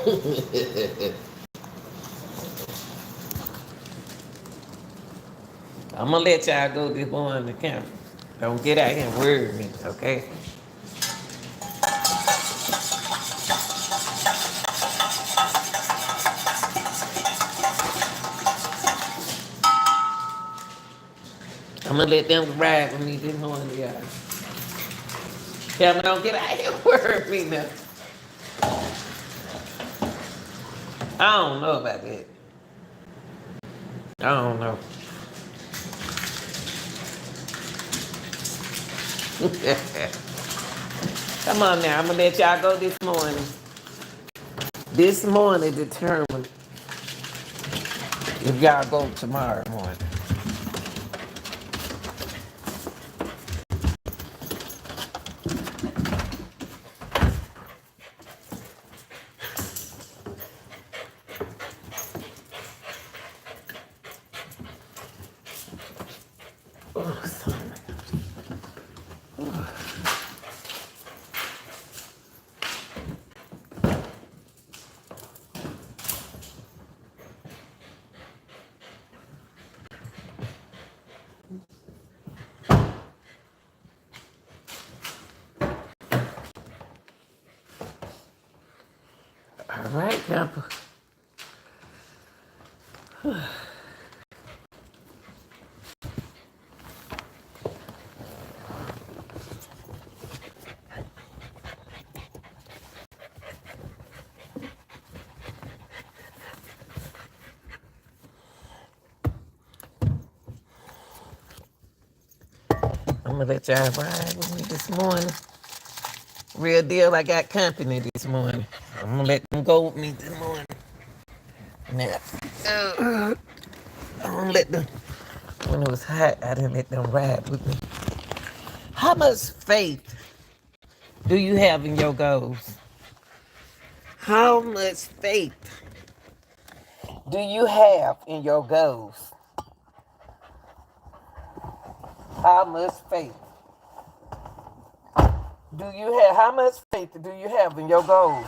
I'm gonna let y'all go this morning to camp. Don't get out here and worry me, okay? I'm gonna let them ride with me this morning, y'all. Cameron, don't get out here and worry me now. I don't know about that. I don't know. Come on now, I'm gonna let y'all go this morning. This morning determine if y'all go tomorrow morning. Oh, son. All right, Camper. I'm gonna let y'all ride with me this morning. Real deal, I got company this morning. I'm gonna let them go with me this morning. Now, I'm gonna let them, when it was hot, I didn't let them ride with me. How much faith do you have in your goals? How much faith do you have in your goals? How much faith do you have? How much faith do you have in your goals?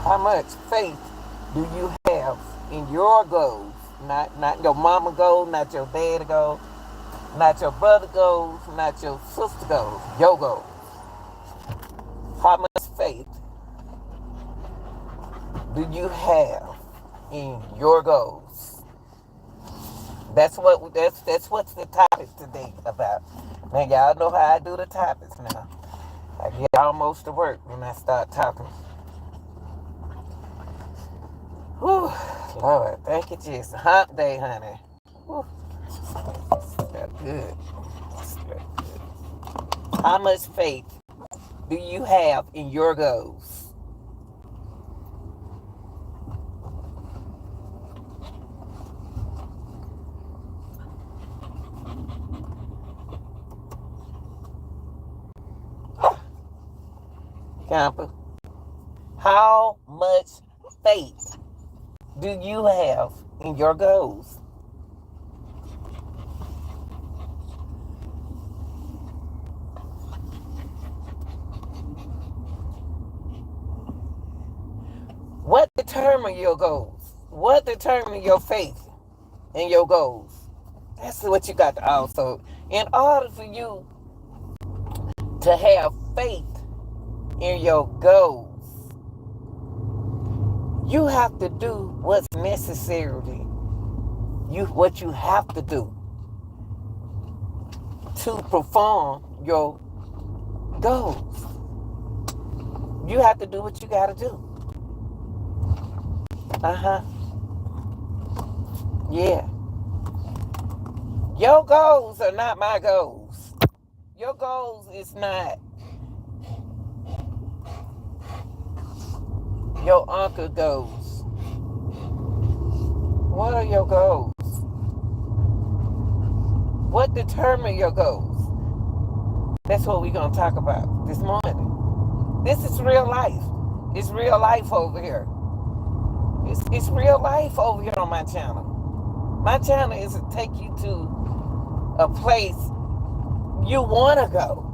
How much faith do you have in your goals? Not your mama goals, not your daddy goals, not your brother goals, not your sister goals, your goals. How much faith do you have in your goals? That's what's the topic today about. Now y'all know how I do the topics now. I get almost to work when I start talking. Whew, Lord, thank you, Jesus. Hump day, honey. Whew. That's good. That's good. How much faith do you have in your goals? Camper, how much faith do you have in your goals? What determines your goals? What determines your faith in your goals? That's what you got to also. In order for you to have faith in your goals, you have to do what's necessary. What you have to do to perform your goals. You have to do what you got to do. Yeah. Your goals are not my goals. Your goals is not your uncle goals. What are your goals? What determines your goals? That's what we're going to talk about this morning. This is real life. It's real life over here. It's real life over here on my channel. My channel is to take you to a place you want to go.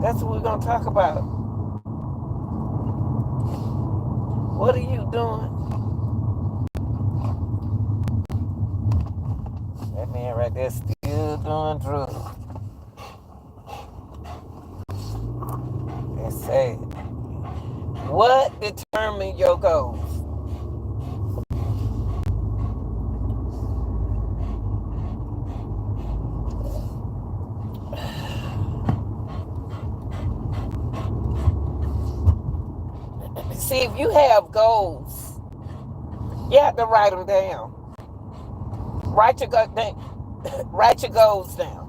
That's what we're going to talk about. What are you doing? That man right there still doing drugs. That's sad. What determines your goals? See, if you have goals, you have to write them down. Write your write your goals down.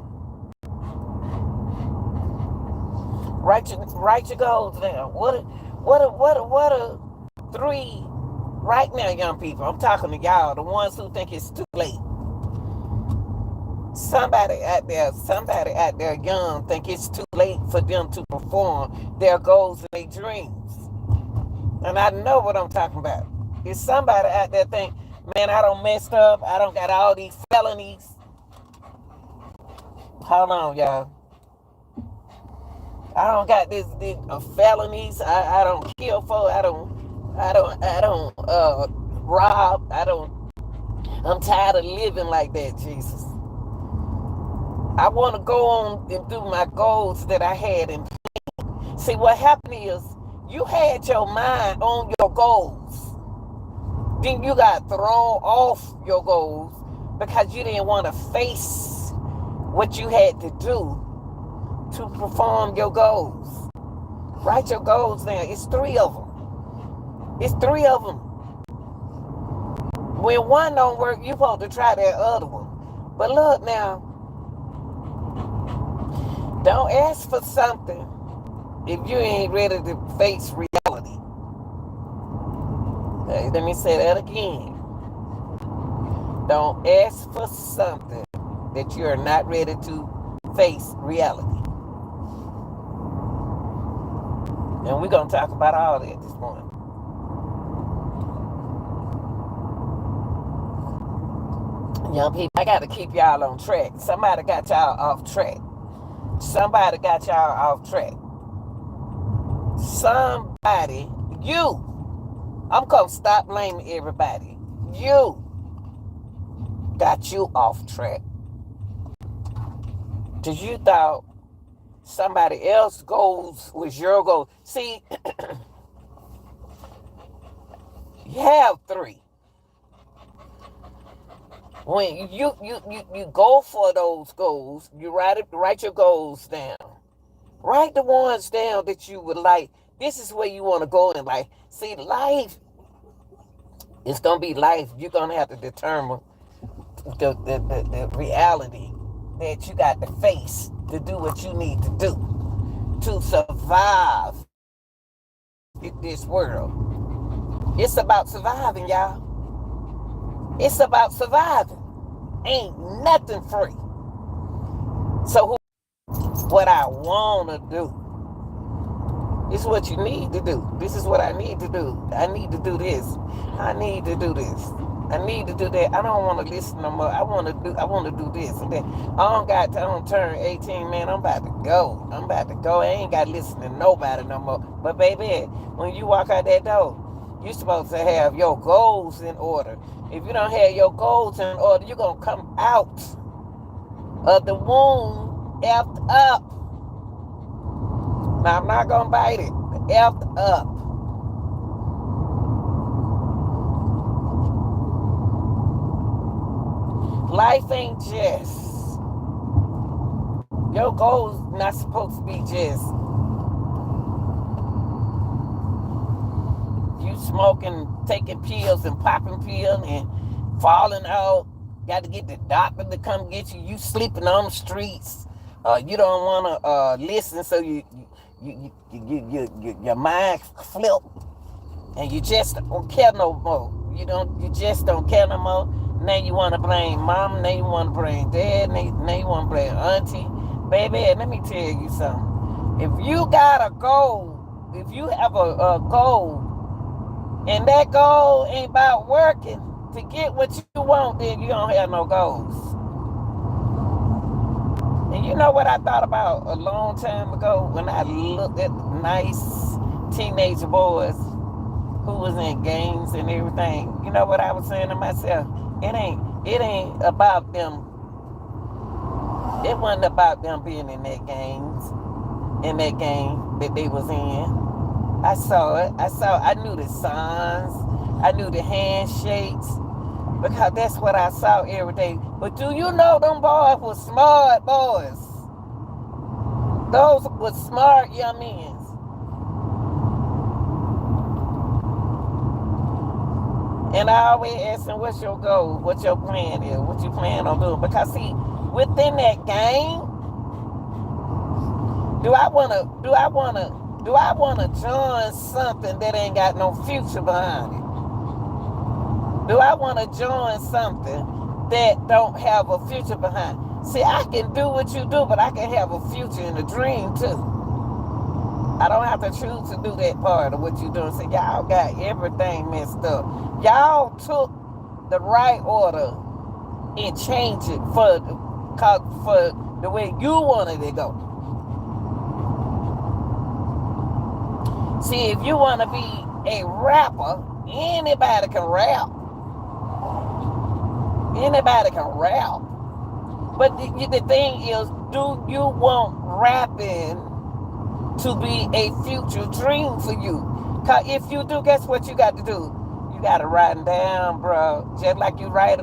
Write your goals down. What are three right now, young people? I'm talking to y'all, the ones who think it's too late. Somebody out there young think it's too late for them to perform their goals and their dreams. And I know what I'm talking about. If somebody out there think, man, I don't messed up, I don't got all these felonies. Hold on, y'all. I don't got these felonies. I don't kill folks. I don't rob. I'm tired of living like that, Jesus. I want to go on and do my goals that I had in plan. See, what happened is you had your mind on your goals. Then you got thrown off your goals because you didn't want to face what you had to do to perform your goals. Write your goals down. It's 3 of them. It's 3 of them. When one don't work, you're supposed to try that other one. But look now, don't ask for something if you ain't ready to face reality. Okay, let me say that again. Don't ask for something that you're not ready to face reality. And we're going to talk about all that this morning. Young people, I got to keep y'all on track. Somebody got y'all off track. Somebody got y'all off track. Somebody, you. I'm going to stop blaming everybody. You got you off track. Because you thought somebody else's goals was your goal. See, you have 3. When you go for those goals, you write your goals down. Write the ones down that you would like. This is where you want to go in life. See, life, it's going to be life. You're going to have to determine the reality that you got to face to do what you need to do to survive in this world. It's about surviving, y'all. It's about surviving. Ain't nothing free. So what I want to do is what you need to do. This is what I need to do. I need to do this. I need to do this. I need to do that. I don't want to listen no more. I want to do this and that. I don't got to turn 18, man. I'm about to go. I ain't got to listen to nobody no more. But baby, when you walk out that door, you're supposed to have your goals in order. If you don't have your goals in order, you're going to come out of the womb effed up. Now, I'm not going to bite it. Effed up. Life ain't just. Your goals not supposed to be just you smoking, taking pills and popping pills and falling out. Got to get the doctor to come get you. You sleeping on the streets. You don't want to listen, so your mind flip, and you just don't care no more. You just don't care no more. Now you want to blame mom. Now you want to blame dad. Now you want to blame auntie. Baby, let me tell you something. If you got a goal, if you have a goal, and that goal ain't about working to get what you want, then you don't have no goals. And you know what I thought about a long time ago when I looked at nice teenage boys who was in gangs and everything? You know what I was saying to myself? It ain't about them. It wasn't about them being in that gang that they was in. I saw it. I knew the signs. I knew the handshakes because that's what I saw every day. But do you know them boys were smart boys? Those were smart young men. And I always ask them, what's your goal? What your plan is? What you plan on doing? Because see, within that gang, do I wanna join something that ain't got no future behind it? Do I wanna join something that don't have a future behind it? See, I can do what you do, but I can have a future and a dream too. I don't have to choose to do that part of what you're doing. See, y'all got everything messed up. Y'all took the right order and changed it for the way you wanted it to go. See, if you want to be a rapper, anybody can rap. Anybody can rap. But the thing is, do you want rapping to be a future dream for you? Because if you do, guess what you got to do? You got to write them down, bro. Just like you write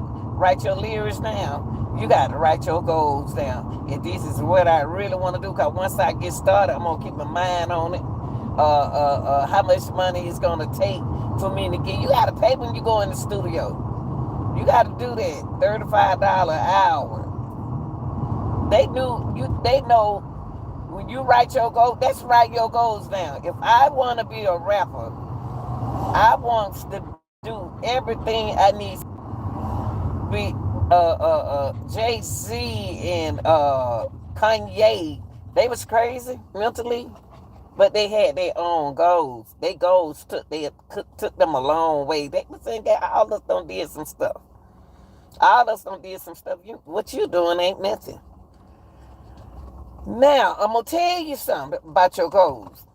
your lyrics down. You got to write your goals down. And this is what I really want to do. Because once I get started, I'm going to keep my mind on it. How much money it's going to take for me to get. You got to pay when you go in the studio. You got to do that. $35 an hour. They know when you write your goals, let's write your goals down. If I want to be a rapper, I want to do everything I need. Be Jay-Z and Kanye, they was crazy mentally, but they had their own goals. Their goals took them a long way. They was saying that all of us done did some stuff. What you doing ain't nothing. Now, I'm going to tell you something about your goals.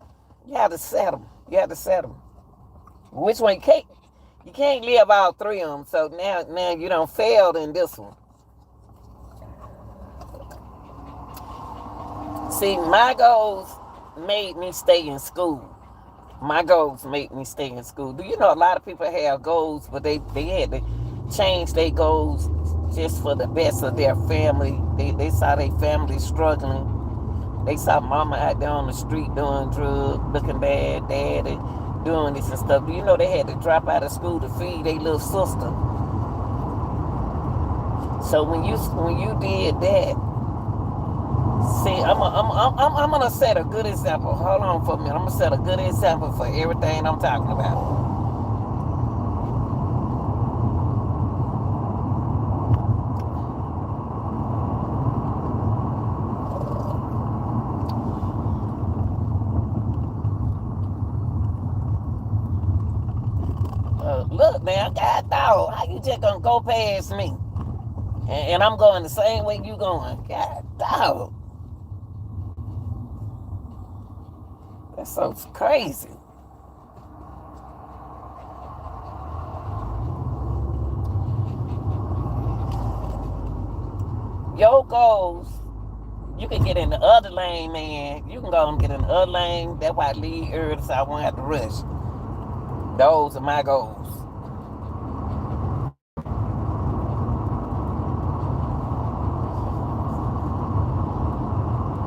You have to set them. Which one? You can't live all three of them. So now you done failed in this one. See, my goals made me stay in school. Do you know a lot of people have goals, but they had to change their goals just for the best of their family. They saw their family struggling. They saw mama out there on the street doing drugs, looking bad, daddy doing this and stuff. Do you know they had to drop out of school to feed their little sister? So when you did that, see, I'm gonna set a good example. Hold on for a minute. I'm gonna set a good example for everything I'm talking about. Look, man, God dog, how you just gonna go past me? And I'm going the same way you going. God dog. That's so crazy. Your goals, you can get in the other lane, man. You can go and get in the other lane. That's why I leave early so I won't have to rush. Those are my goals.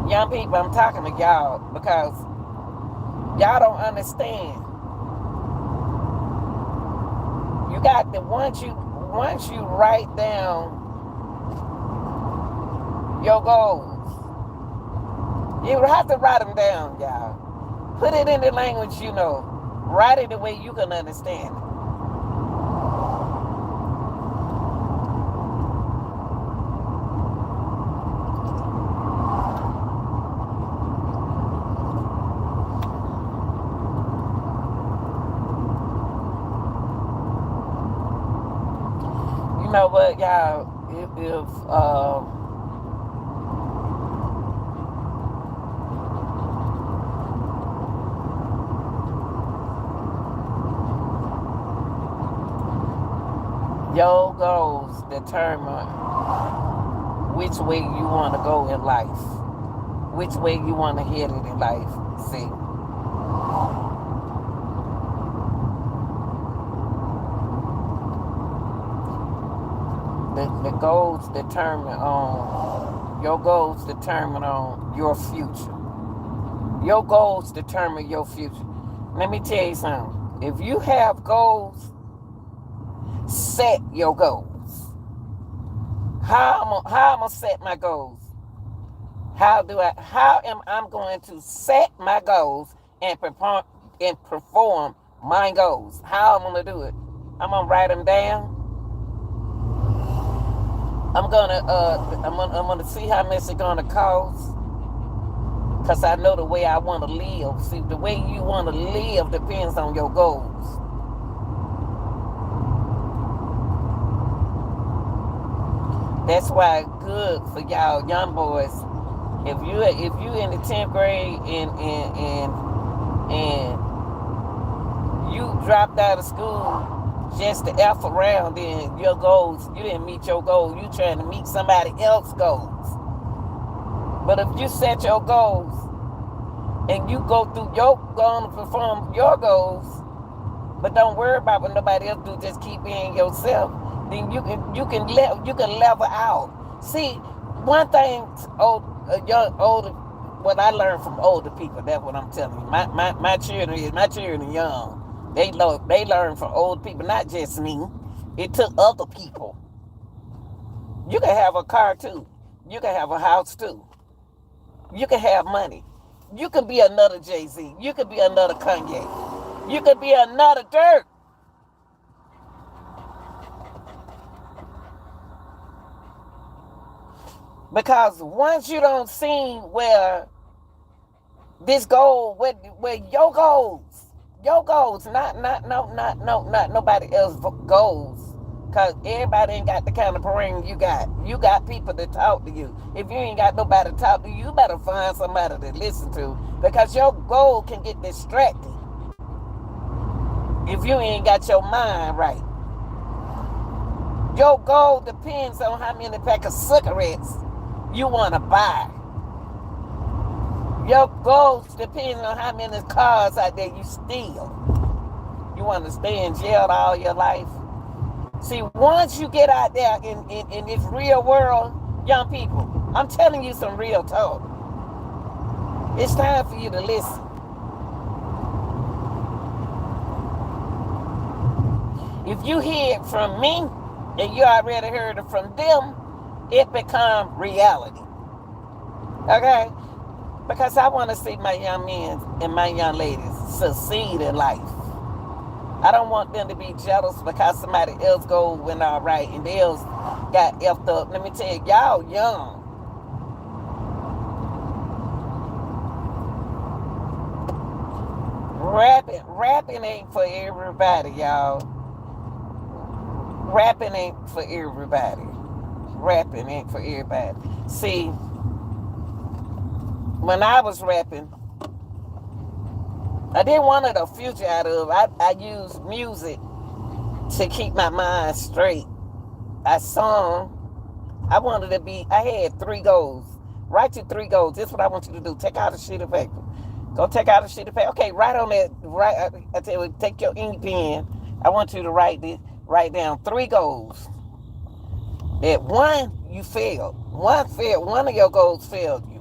Young people, I'm talking to y'all because y'all don't understand. You got to once you write down your goals, you have to write them down, y'all. Put it in the language you know. Write it the way you can understand it. You know what, y'all? If Your goals determine which way you want to go in life, which way you want to head it in life. See, the goals determine on your goals determine on your future. Your goals determine your future. Let me tell you something. If you have goals, set your goals. How am I set my goals? How am I going to set my goals and perform my goals? How I'm gonna do it? I'm gonna write them down. I'm gonna see how much it's gonna cost. Cause I know the way I wanna live. See, the way you wanna live depends on your goals. That's why it's good for y'all young boys. If you in the 10th grade and you dropped out of school just to F around, then your goals, you didn't meet your goal. You trying to meet somebody else's goals. But if you set your goals and you go to perform your goals, but don't worry about what nobody else do, just keep being yourself, then you can level out. See, one thing what I learned from older people, that's what I'm telling you. My children young. They learn from old people, not just me. It took other people. You can have a car too. You can have a house too. You can have money. You can be another Jay-Z. You could be another Kanye. You could be another Dirk. Because once you don't see where this goal, where your goals, not nobody else's goals. Because everybody ain't got the kind of brain you got. You got people to talk to you. If you ain't got nobody to talk to you, you better find somebody to listen to. Because your goal can get distracted if you ain't got your mind right. Your goal depends on how many pack of cigarettes you want to buy. Your goals depend on how many cars out there you steal. You want to stay in jail all your life? See, once you get out there in this real world, young people, I'm telling you some real talk. It's time for you to listen. If you hear it from me, and you already heard it from them, it become reality. Okay? Because I want to see my young men and my young ladies succeed in life. I don't want them to be jealous because somebody else went all right and theirs got effed up. Let me tell you, y'all young. Rapping ain't for everybody, y'all. Rapping ain't for everybody. Rapping ain't for everybody. See, when I was rapping, I didn't want a future out of it. I used music to keep my mind straight. I sung. I had 3 goals. Write your 3 goals. This is what I want you to do. Take out a sheet of paper. Go take out a sheet of paper. Okay, write on that. I tell you, take your ink pen. I want you to write down 3 goals. That one, you failed. One of your goals failed you.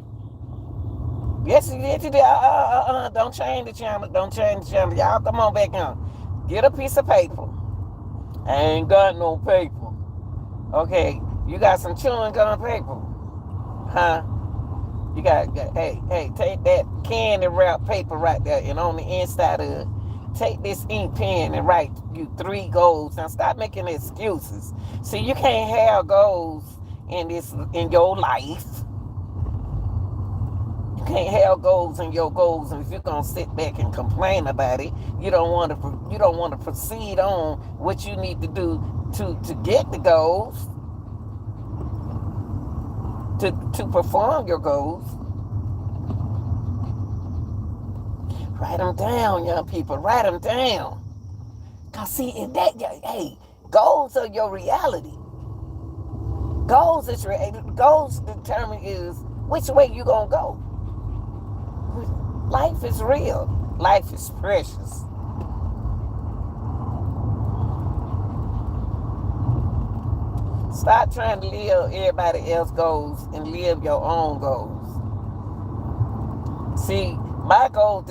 Yes, you did. Don't change the channel. Y'all come on back on. Get a piece of paper. I ain't got no paper. Okay, you got some chewing gum paper. Huh? You got hey, take that candy wrap paper right there, and on the inside of it, take this ink pen and write you 3 goals. Now stop making excuses. See, you can't have goals in your life. You can't have goals in your goals, and if you're gonna sit back and complain about it, you don't want to proceed on what you need to do to get the goals, to perform your goals. Write them down, young people. Write them down. Cause see, in that, hey, Goals are your reality. Goals determine is which way you gonna go. Life is real. Life is precious. Stop trying to live everybody else's goals and live your own goals. See, my goals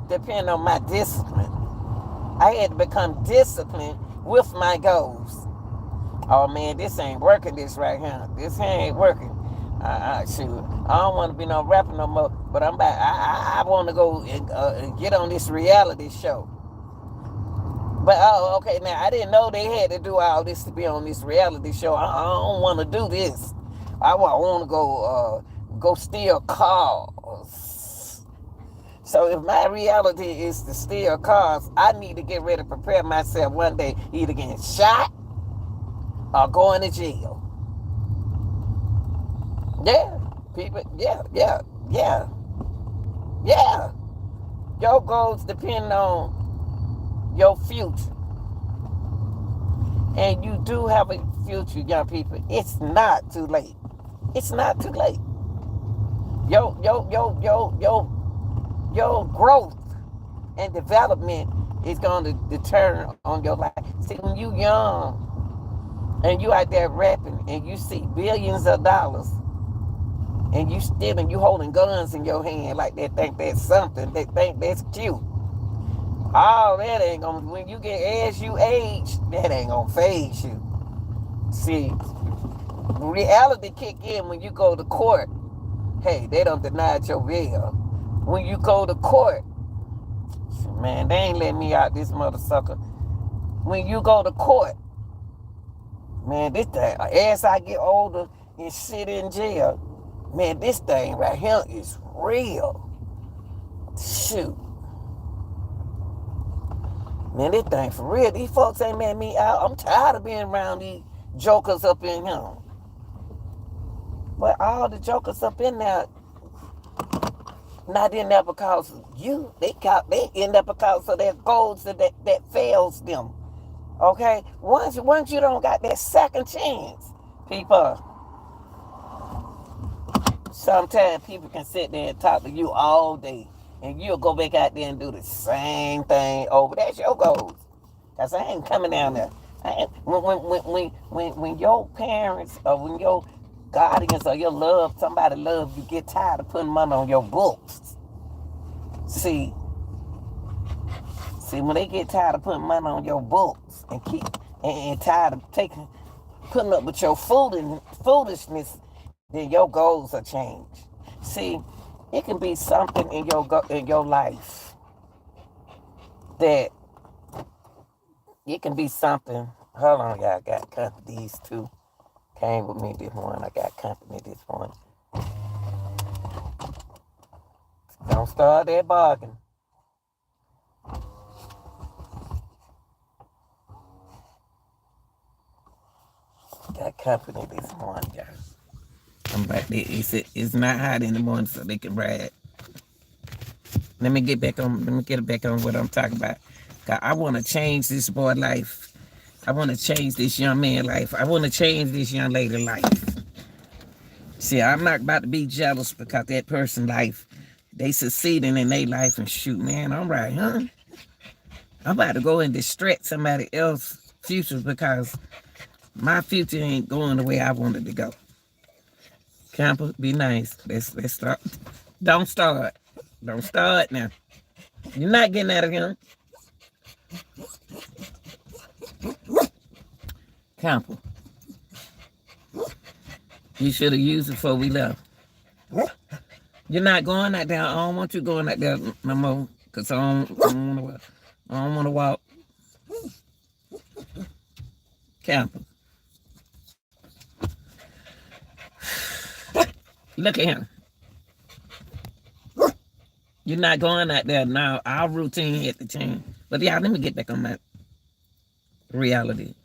depend on my discipline. I had to become disciplined with my goals. Oh man, this ain't working, this right here. This ain't working. Shoot, I don't want to be no rapper no more, but I'm back. I want to go and get on this reality show. But okay, now I didn't know they had to do all this to be on this reality show. I don't want to do this. I want to go steal cars. So if my reality is to steal cars, I need to get ready to prepare myself one day either getting shot or going to jail. Yeah, people, yeah. Your goals depend on your future. And you do have a future, young people. It's not too late. It's not too late. Your growth and development is going to determine on your life. See, when you young and you out there rapping and you see billions of dollars and you stealing, you holding guns in your hand like they think that's something, they think that's cute. Oh, that ain't gonna, when you get, as you age, that ain't gonna phase you. See, reality kick in when you go to court. Hey, they don't deny your bail. When you go to court, man, they ain't letting me out this motherfucker. When you go to court, man, this thing, as I get older and sit in jail, man, this thing right here is real. Shoot. Man, this thing for real. These folks ain't let me out. I'm tired of being around these jokers up in here. But all the jokers up in there, not in there because of you. They end up because of their goals that fails them. Okay? Once you don't got that second chance, people, sometimes people can sit there and talk to you all day, and you'll go back out there and do the same thing over. That's your goals. Because I ain't coming down there. When your parents or when your guardians or your somebody love you, get tired of putting money on your books. See, when they get tired of putting money on your books and tired of putting up with your foolishness, then your goals will change. See, it can be something in your life that it can be something. Hold on, y'all. I got company. These two came with me this morning. I got company this morning. Don't start that bargain. Got company this morning, y'all. I'm back there. It's not hot in the morning, so they can ride. Let me get back on what I'm talking about. God, I want to change this boy's life. I want to change this young man's life. I want to change this young lady's life. See, I'm not about to be jealous because that person's life, they succeeding in their life and shoot, man, I'm right, huh? I'm about to go and distract somebody else's future because my future ain't going the way I wanted to go. Camper, be nice. Let's start. Don't start. Don't start now. You're not getting out of here. Camper. You should have used it before we left. You're not going out there. I don't want you going out there no more. Because I don't want to walk. Camper. Look at him. You're not going out there now. Our routine had to change. But yeah, let me get back on my reality.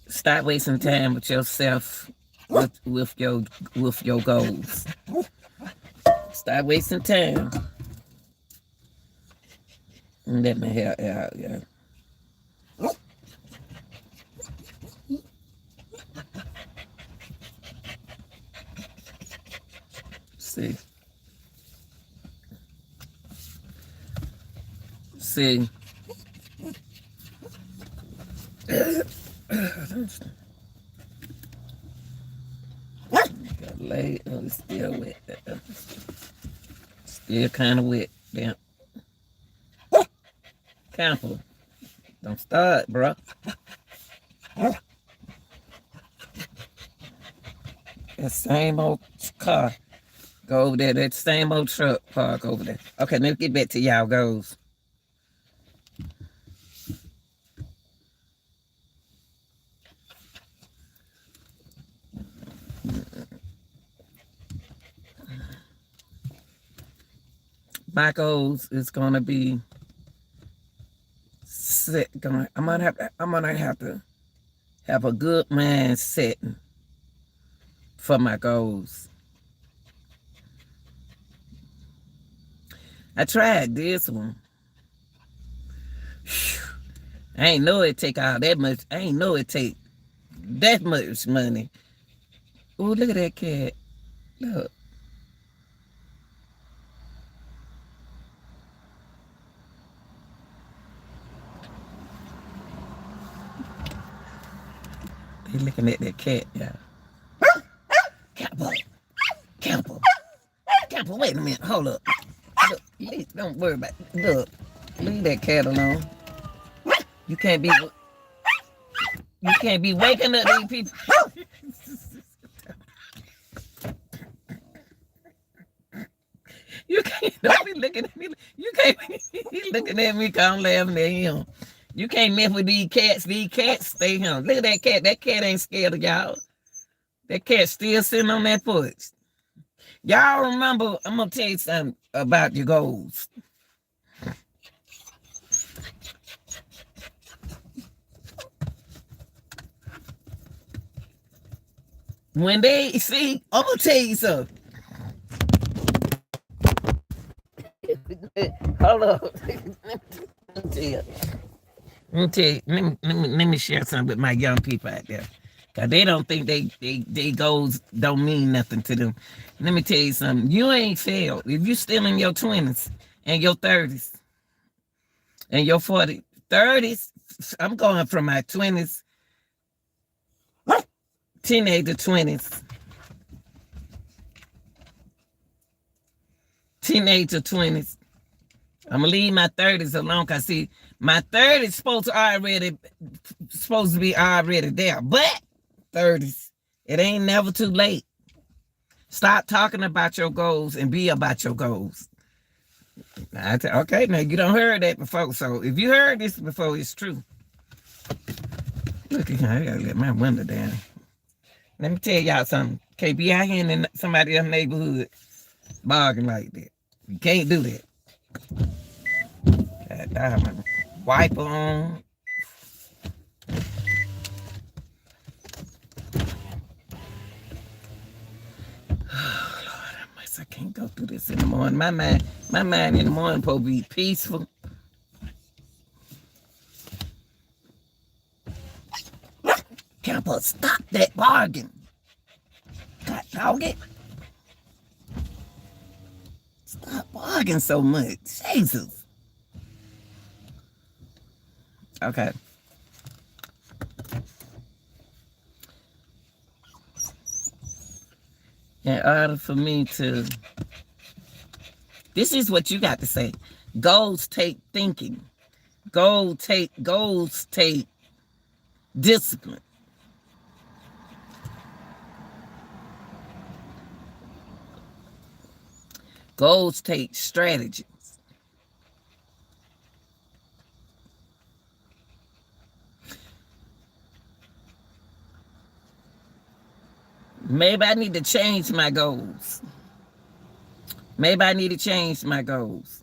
Stop wasting time with yourself, with your goals. Stop wasting time. Let me help out, yeah. See. See. Lay, oh, it's still wet. Still kind of wet. Damn. Camper. Don't start, bro. That same old car. Go over there. That same old truck park over there. Okay, let's get back to y'all goals. My goals is gonna be set. I'm gonna have to have a good mindset for my goals. I tried this one. I ain't know it take all that much. I ain't know it take that much money. Oh, look at that cat. Look. They looking at that cat, yeah. Camper. Camper. Camper, wait a minute. Hold up. Look, don't worry about it. Look, leave that cat alone. You can't be waking up these people. You can't don't be looking at me. You can't be looking at me cause I'm laughing at him. You can't mess with these cats. These cats stay home. Look at that cat. That cat ain't scared of y'all. That cat still sitting on that porch. Y'all remember, I'm gonna tell you something about your goals. When they see, I'm gonna tell you something. Hold up. Let me share something with my young people out there. Cause they don't think they goals don't mean nothing to them. Let me tell you something. You ain't failed. If you still in your 20s and your 30s and your 40s, 30s, I'm going from my 20s, teenager 20s, teenager 20s. I'm gonna leave my 30s alone because see, my 30s supposed to be already there. But 30s, it ain't never too late. Stop talking about your goals and be about your goals. Okay, now you don't heard that before. So if you heard this before, it's true. Look, I gotta let my window down. Let me tell y'all something. Can't be out here in somebody else's neighborhood bargaining like that. You can't do that. God damn, wiper on. Oh, Lord, I can't go through this in the morning. My mind in the morning supposed to be peaceful. Camper, stop that bargain. God dog it. Stop bargaining so much. Jesus. Okay. In order for me to, this is what you got to say. Goals take thinking. Goals take discipline. Goals take strategies. Maybe I need to change my goals. Maybe I need to change my goals.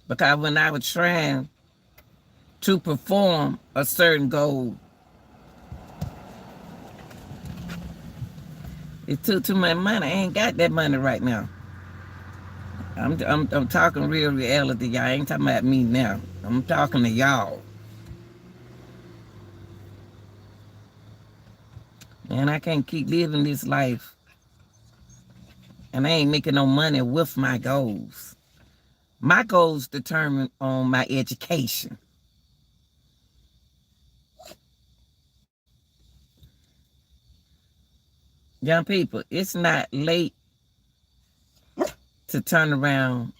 Because when I was trying to perform a certain goal, It took too much money. I ain't got that money right now. I'm talking real reality, y'all. I ain't talking about me now. I'm talking to y'all. Man, I can't keep living this life and I ain't making no money with my goals. My goals determine on my education. Young people, it's not late to turn around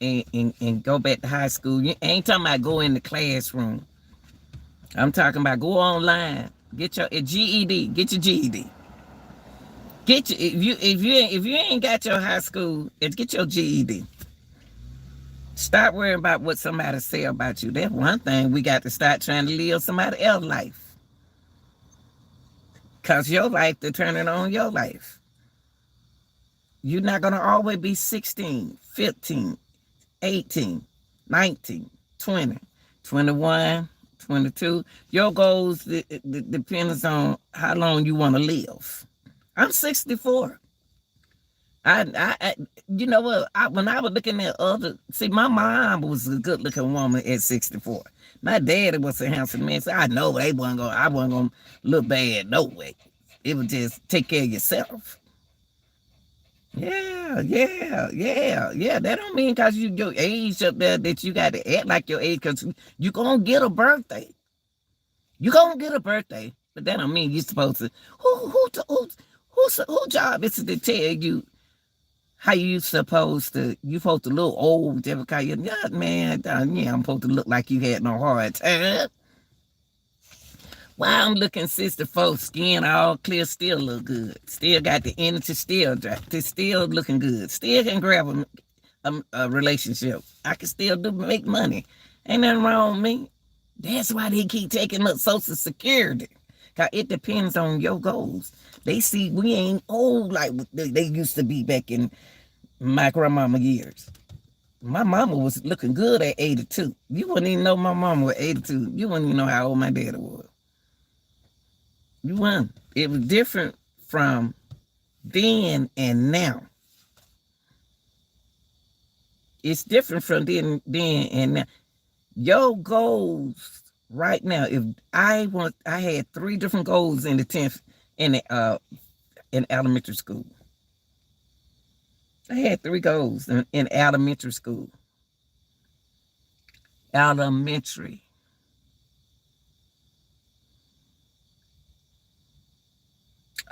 and go back to high school. You ain't talking about go in the classroom. I'm talking about go online. Get your GED. Get your GED. Get your if you ain't got your high school, get your GED. Stop worrying about what somebody say about you. That's one thing we got to start trying to live somebody else's life. Cause your life determines on your life. You're not gonna always be 16, 15, 18, 19, 20, 21, 22. Your goals depends on how long you want to live. I'm 64. I you know what? When I was looking at my mom was a good looking woman at 64. My daddy was a handsome man, so I know I wasn't gonna look bad no way. It was just take care of yourself. Yeah. That don't mean because your age up there that you got to act like your age, because you gonna get a birthday. You gonna get a birthday, but that don't mean you supposed to. Who job is it to tell you how you supposed to? You supposed to look old just because you're young, man. Yeah, I'm supposed to look like you had no hard time. Why I'm looking 64, skin all clear, still look good. Still got the energy, still looking good. Still can grab a relationship. I can still make money. Ain't nothing wrong with me. That's why they keep taking up Social Security. Cause it depends on your goals. They see we ain't old like they used to be back in my grandmama years. My mama was looking good at 82. You wouldn't even know my mama was 82. You wouldn't even know how old my daddy was. You won. It was different from then and now. It's different from then and now. Your goals right now. If I had 3 different goals in the 10th in elementary school. I had 3 goals in elementary school. Elementary.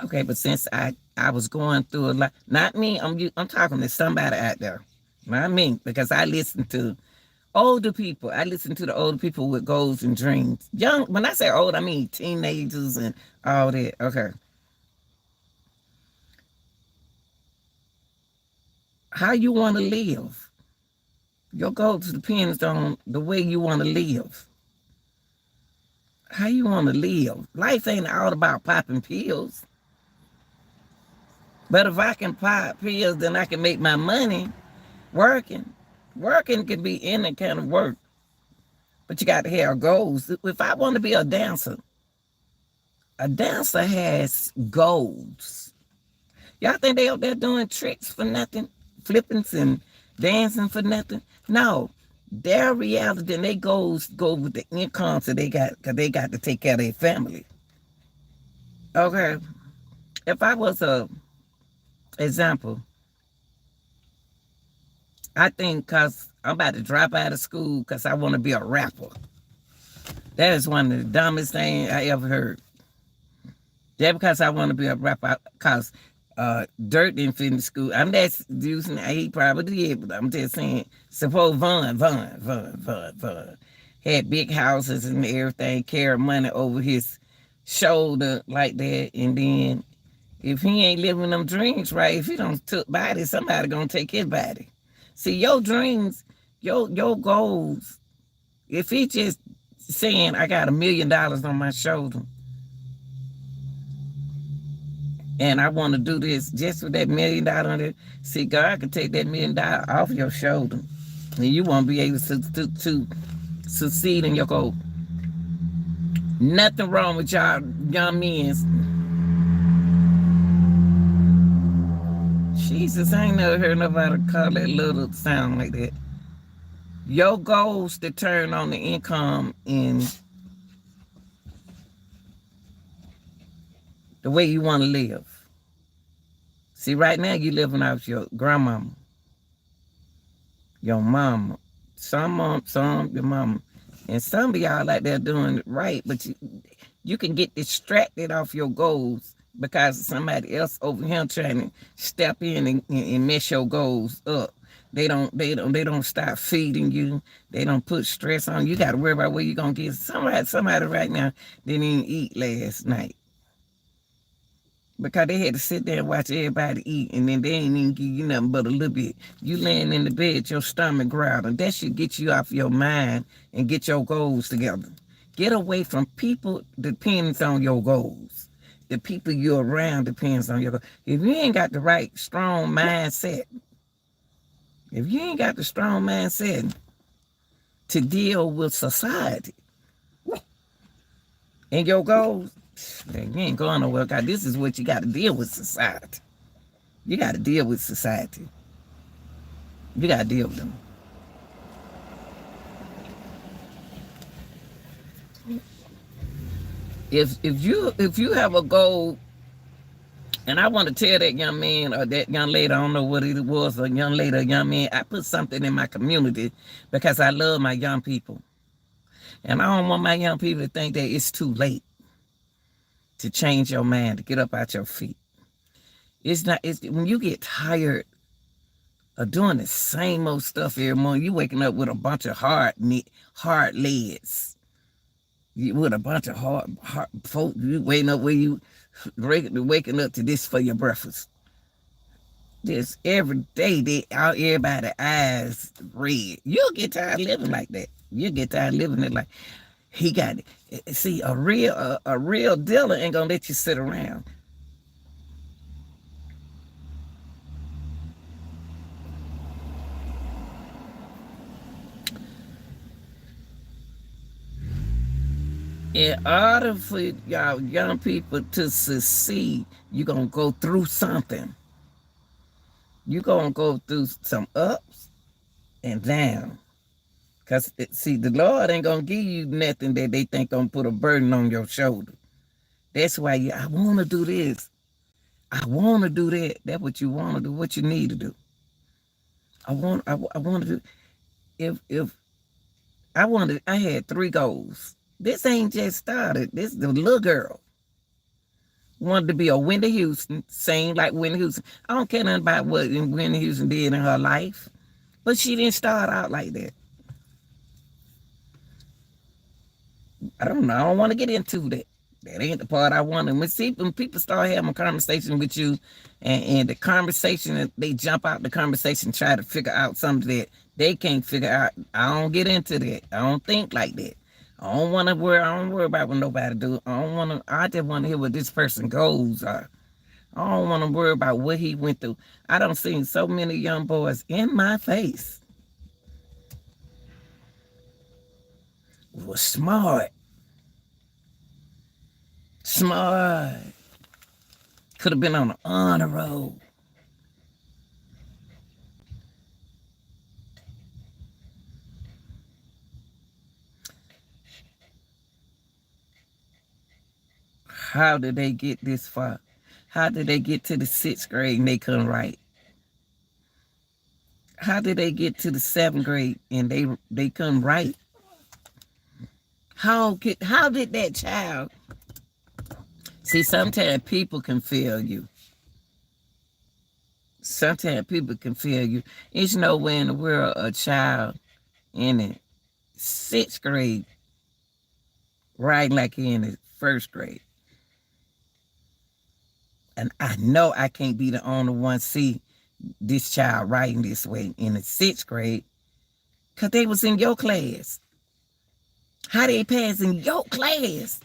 Okay, but since I was going through a lot, not me, I'm talking to somebody out there, not me, because I listen to older people. I listen to the older people with goals and dreams. Young, when I say old, I mean teenagers and all that. Okay. How you want to live. Your goals depends on the way you want to live. How you want to live. Life ain't all about popping pills. But if I can pop pills, then I can make my money working. Working can be any kind of work. But you got to have goals. If I want to be a dancer has goals. Y'all think they out there doing tricks for nothing? Flippings and dancing for nothing? No. Their reality and their goals go with the income that they got, because they got to take care of their family. Okay. If I was a example, I think because I'm about to drop out of school because I want to be a rapper. That is one of the dumbest things I ever heard. Just because I want to be a rapper, because Dirt didn't fit in school. I'm not using, he probably did, but I'm just saying, suppose Von had big houses and everything, carried money over his shoulder like that, and then if he ain't living them dreams right, if he don't took body, somebody gonna take his body. See, your dreams, your goals, if he just saying, I got $1 million on my shoulder, and I want to do this just with that $1 million, see, God can take that $1 million off your shoulder, and you won't be able to succeed in your goal. Nothing wrong with y'all young men Jesus, I ain't never heard nobody call that little sound like that. Your goals to turn on the income in the way you want to live. See, right now you living off your grandmama, your mama, some your mama, and some of y'all like they're doing it right, but you can get distracted off your goals because somebody else over here trying to step in and mess your goals up. They don't stop feeding you. They don't put stress on you. You got to worry about where you're gonna get. Somebody right now didn't even eat last night because they had to sit there and watch everybody eat, and then they ain't even give you nothing but a little bit. You laying in the bed, your stomach growling. That should get you off your mind and get your goals together. Get away from people depends on your goals. The people you're around depends on your goals. If you ain't got the right, strong mindset, if you ain't got the strong mindset to deal with society and your goals, then you ain't going nowhere. God, this is what you got to deal with society. You got to deal with society. You got to deal with them. If you have a goal, and I want to tell that young man or that young lady, I don't know what it was, a young lady or young man, I put something in my community because I love my young people. And I don't want my young people to think that it's too late to change your mind, to get up out your feet. It's not. It's when you get tired of doing the same old stuff every morning, you waking up with a bunch of hard legs. With a bunch of hard folk, you waking up where you waking up to this for your breakfast. This every day, everybody eyes red. You'll get tired of living like that. You'll get tired of living it like he got it. See, a real dealer ain't gonna let you sit around. In order for y'all young people to succeed, you're gonna go through something. You're gonna go through some ups and downs. Because, see, the Lord ain't going to give you nothing that they think going to put a burden on your shoulder. That's why I want to do this. I want to do that. That's what you want to do, what you need to do. I want to do, if I had 3 goals. This ain't just started. This is the little girl. Wanted to be a Whitney Houston, sing like Whitney Houston. I don't care nothing about what Whitney Houston did in her life. But she didn't start out like that. I don't know. I don't want to get into that. That ain't the part I want to see. When people start having a conversation with you, and the conversation, they jump out the conversation, try to figure out something that they can't figure out. I don't get into that. I don't think like that. I don't worry about what nobody do. I just want to hear what this person goals are. I don't want to worry about what he went through. I don't see so many young boys in my face was smart. Could have been on the honor roll. How did they get this far? How did they get to the 6th grade and they couldn't write? How did they get to the 7th grade and they couldn't write? How did that child? See, sometimes people can fail you. Sometimes people can fail you. It's nowhere in the world a child in the 6th grade writing like he in the 1st grade. And I know I can't be the only one see this child writing this way in the 6th grade because they was in your class. How they pass in your class?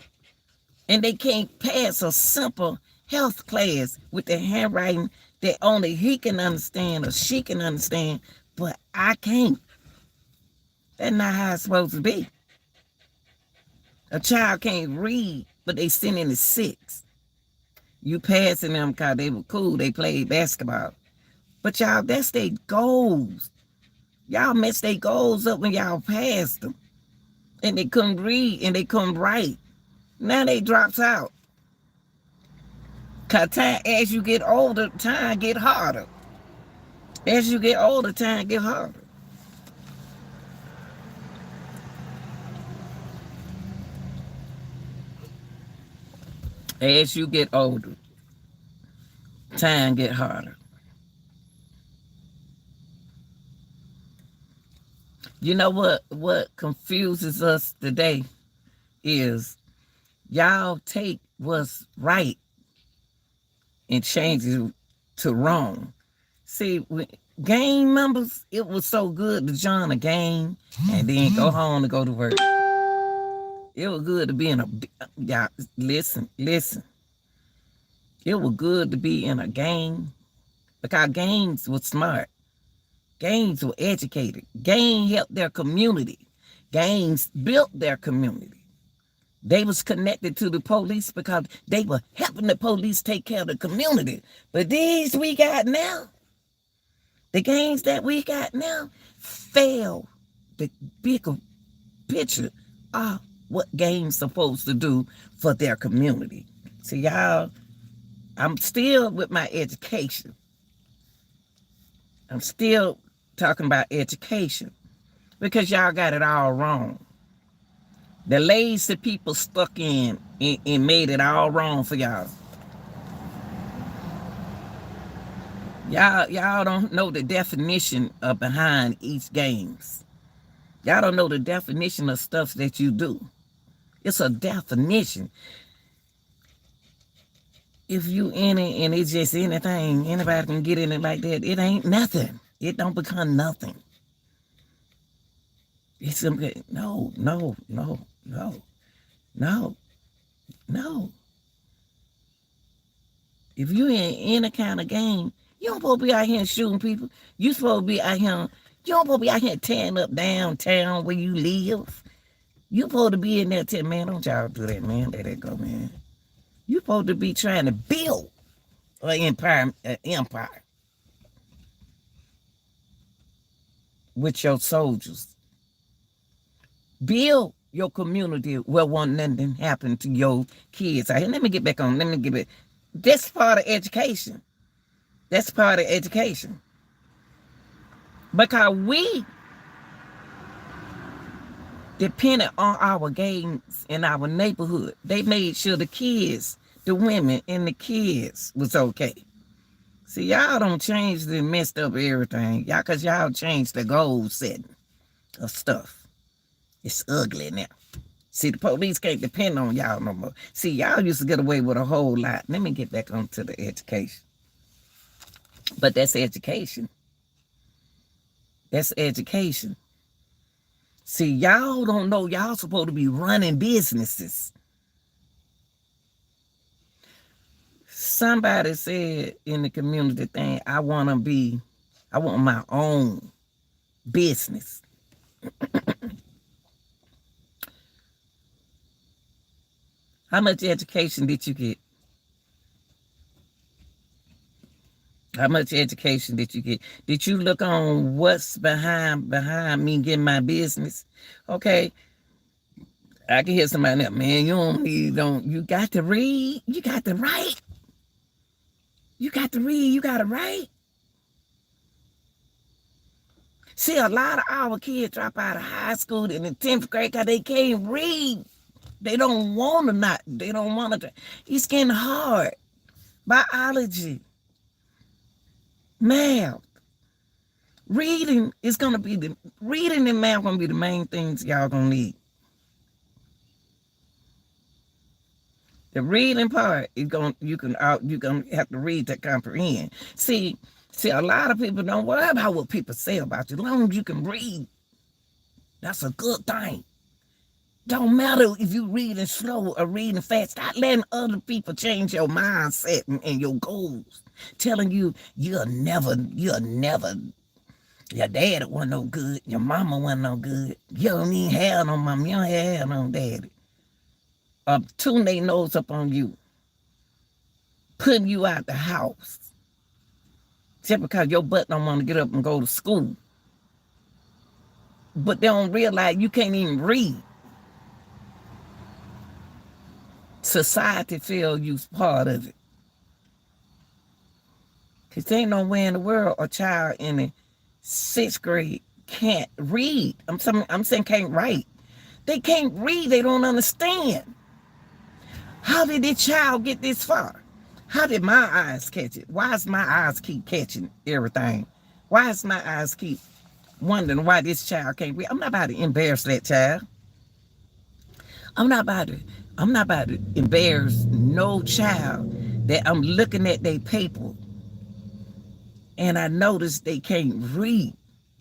And they can't pass a simple health class with the handwriting that only he can understand or she can understand, but I can't. That's not how it's supposed to be. A child can't read, but they sitting in the 6th. You passing them because they were cool. They played basketball. But y'all, that's their goals. Y'all messed their goals up when y'all passed them. And they couldn't read and they couldn't write. Now they drops out. Cause time, as you get older, time get harder. As you get older, time get harder. As you get older, time get harder. You know what confuses us today is y'all take what's right and change it to wrong. See, game members, it was so good to join a game and then go home and go to work. It was good to be in a, y'all, listen. It was good to be in a game because games were smart. Games were educated. Games helped their community. Games built their community. They was connected to the police because they were helping the police take care of the community. But these we got now, the games that we got now, fail the bigger picture of what games supposed to do for their community. See, y'all, I'm still with my education. I'm still talking about education because y'all got it all wrong. The lazy people stuck in and made it all wrong for y'all. Y'all don't know the definition of behind each games. Y'all don't know the definition of stuff that you do. It's a definition. If you in it and it's just anything, anybody can get in it like that, it ain't nothing. It don't become nothing. It's no. If you in any kind of game, you don't supposed to be out here shooting people. You supposed to be out here, you don't supposed to be out here tearing up downtown where you live. You supposed to be in there telling, man, don't y'all do that, man. Let that go, man. You supposed to be trying to build an empire with your soldiers. Build your community where won't nothing happen to your kids. Let me get back on. That's part of education. That's part of education. Because we depended on our games in our neighborhood. They made sure the kids, the women and the kids was okay. See, y'all don't change the messed up everything. Because y'all changed the goal setting of stuff. It's ugly now. See, the police can't depend on y'all no more. See, y'all used to get away with a whole lot. Let me get back onto the education. But that's education. That's education. See, y'all don't know y'all supposed to be running businesses. Somebody said in the community thing, I want my own business. How much education did you get? How much education did you get? Did you look on what's behind me getting my business? Okay. I can hear somebody else, man, you got to read, you got to write. You got to read, you got to write. See, a lot of our kids drop out of high school in the 10th grade because they can't read. They don't want to. It's getting hard. Biology, math, reading and math gonna be the main things y'all gonna need. The reading part is you're gonna have to read to comprehend. See, a lot of people don't worry about what people say about you. As long as you can read, that's a good thing. Don't matter if you reading slow or reading fast. Stop letting other people change your mindset and your goals. Telling you you'll never, your daddy wasn't no good, your mama wasn't no good. You don't even have no mama, you don't have no daddy. Tune their nose up on you. Putting you out the house. just because your butt don't want to get up and go to school. But they don't realize you can't even read. Society feel you's part of it. Because there ain't nowhere in the world a child in the 6th grade can't read. I'm saying can't write. They can't read. They don't understand. How did this child get this far? How did my eyes catch it? Why is my eyes keep catching everything? Why is my eyes keep wondering why this child can't read? I'm not about to embarrass that child. I'm not about to embarrass no child that I'm looking at their paper and I notice they can't read.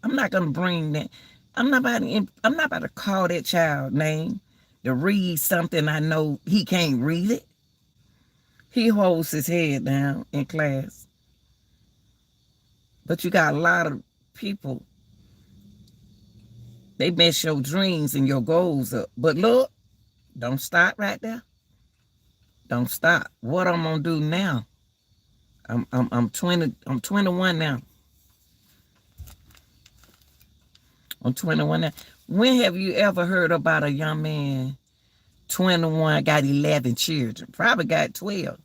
I'm not gonna bring that. I'm not about to call that child name to read something I know he can't read it. He holds his head down in class. But you got a lot of people, they mess your dreams and your goals up. But look, don't stop right there. Don't stop. What I'm gonna do now? I'm 21 now. I'm 21 now. When have you ever heard about a young man, 21, got 11 children? Probably got 12.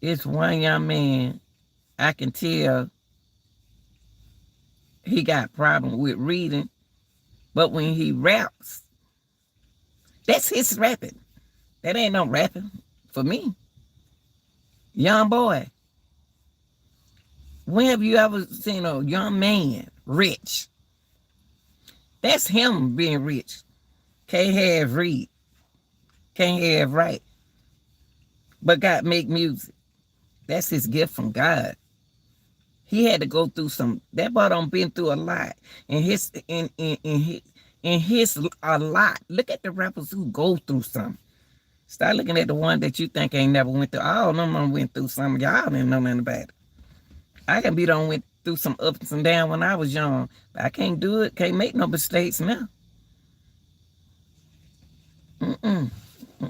It's one young man, I can tell he got problem with reading, but when he raps, that's his rapping. That ain't no rapping for me. Young boy. When have you ever seen a young man rich? That's him being rich. Can't have read. Can't have write. But God make music. That's his gift from God. He had to go through some. That boy done been through a lot. And his a lot. Look at the rappers who go through something. Start looking at the one that you think ain't never went through. All of them went through something. Y'all didn't know nothing about it. I can be done went through some ups and downs when I was young. But I can't do it. Can't make no mistakes now.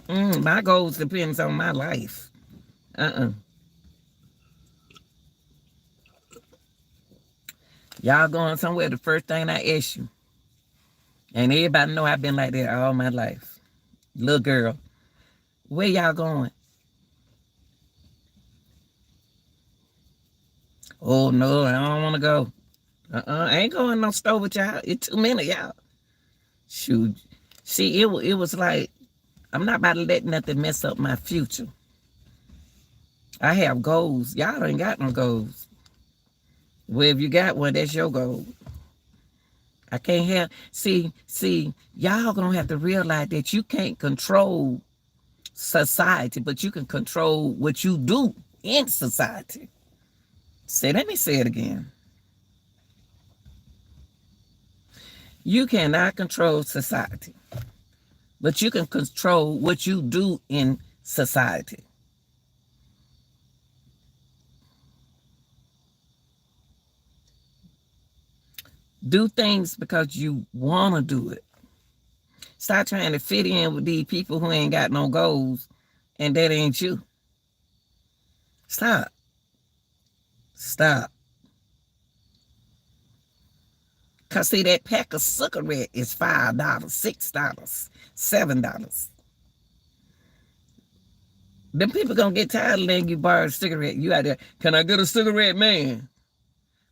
My goals depends on my life. Y'all going somewhere, the first thing I ask you. And everybody know I've been like that all my life. Little girl. Where y'all going? Oh, no, I don't want to go. I ain't going no store with y'all. It's too many of y'all. Shoot. See, it was like, I'm not about to let nothing mess up my future. I have goals. Y'all ain't got no goals. Well, if you got one, that's your goal. I can't have, see, y'all gonna have to realize that you can't control society, but you can control what you do in society. Let me say it again. You cannot control society, but you can control what you do in society. Do things because you want to do it. Stop trying to fit in with these people who ain't got no goals and that ain't you. Stop. Because see, that pack of cigarette is $5, $6, $7. Them people gonna get tired of letting you borrow a cigarette. You out there, can I get a cigarette, man?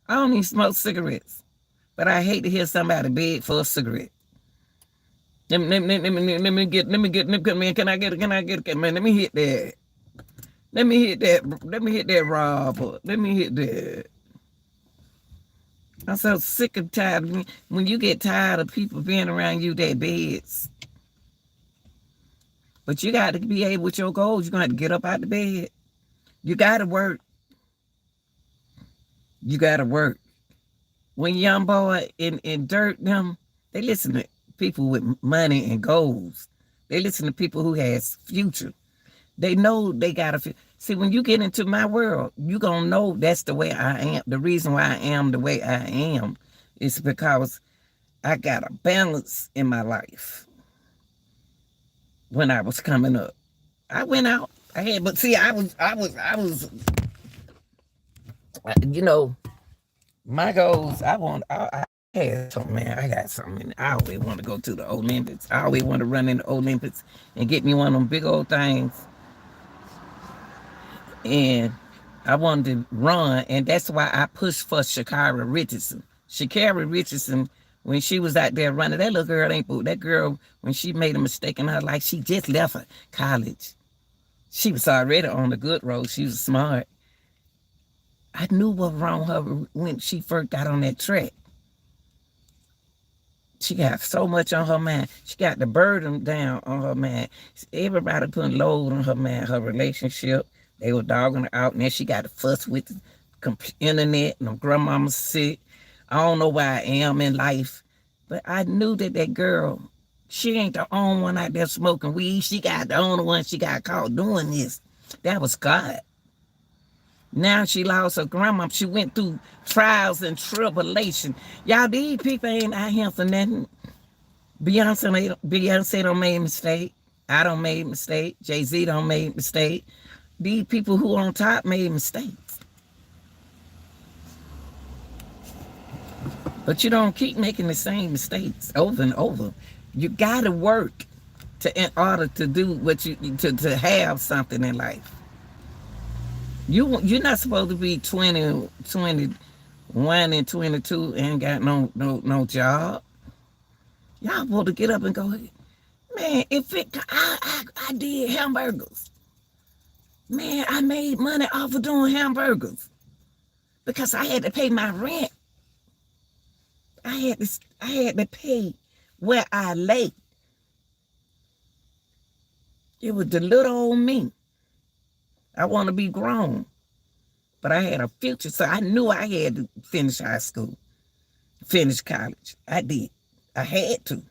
I don't even smoke cigarettes. But I hate to hear somebody beg for a cigarette. Let me get, man, can I get, man, let me hit that. Let me hit that, Robert. Let me hit that. I'm so sick and tired. When you get tired of people being around you, their beds. But you got to be able with your goals. You're going to have to get up out the bed. You got to work. You got to work. When young boy in dirt, them, they listen to people with money and goals. They listen to people who has future. They know they got to. See, when you get into my world, you going to know that's the way I am. The reason why I am the way I am is because I got a balance in my life. When I was coming up, I went out. But see, you know, my goals, I had something, man. I got something. I always want to go to the Olympics. I always want to run in the Olympics and get me one of them big old things. And I wanted to run, and that's why I pushed for Shakira Richardson. Shakira Richardson, when she was out there running, that little girl ain't that girl, when she made a mistake in her life, she just left her college. She was already on the good road. She was smart. I knew what was wrong with her when she first got on that track. She got so much on her mind. She got the burden down on her mind. Everybody putting load on her mind. Her relationship, they were dogging her out. And then she got to fuss with the internet. And her grandmama's sick. I don't know where I am in life. But I knew that girl, she ain't the only one out there smoking weed. She got the only one she got caught doing this. That was God. Now she lost her grandma. She went through trials and tribulation. Y'all, these people ain't out here for nothing. Beyonce don't make a mistake. I don't make a mistake. Jay-Z don't make a mistake. These people who on top made mistakes. But you don't keep making the same mistakes over and over. You gotta work in order to do what to have something in life. You're not supposed to be 20, 21 and 22 and got no job. Y'all supposed to get up and go, man, I did hamburgers. Man, I made money off of doing hamburgers because I had to pay my rent. I had to pay where I lay. It was the little old me. I want to be grown. But I had a future, so I knew I had to finish high school, finish college. I did. I had to.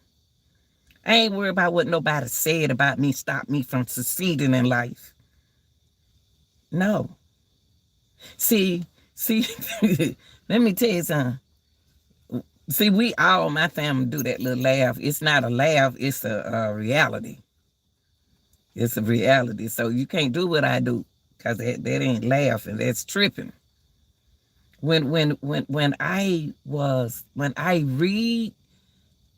I ain't worried about what nobody said about me, stop me from succeeding in life. No. See, let me tell you something. See, my family do that little laugh. It's not a laugh, it's a reality. It's a reality. So you can't do what I do, because that ain't laughing, that's tripping. When I read,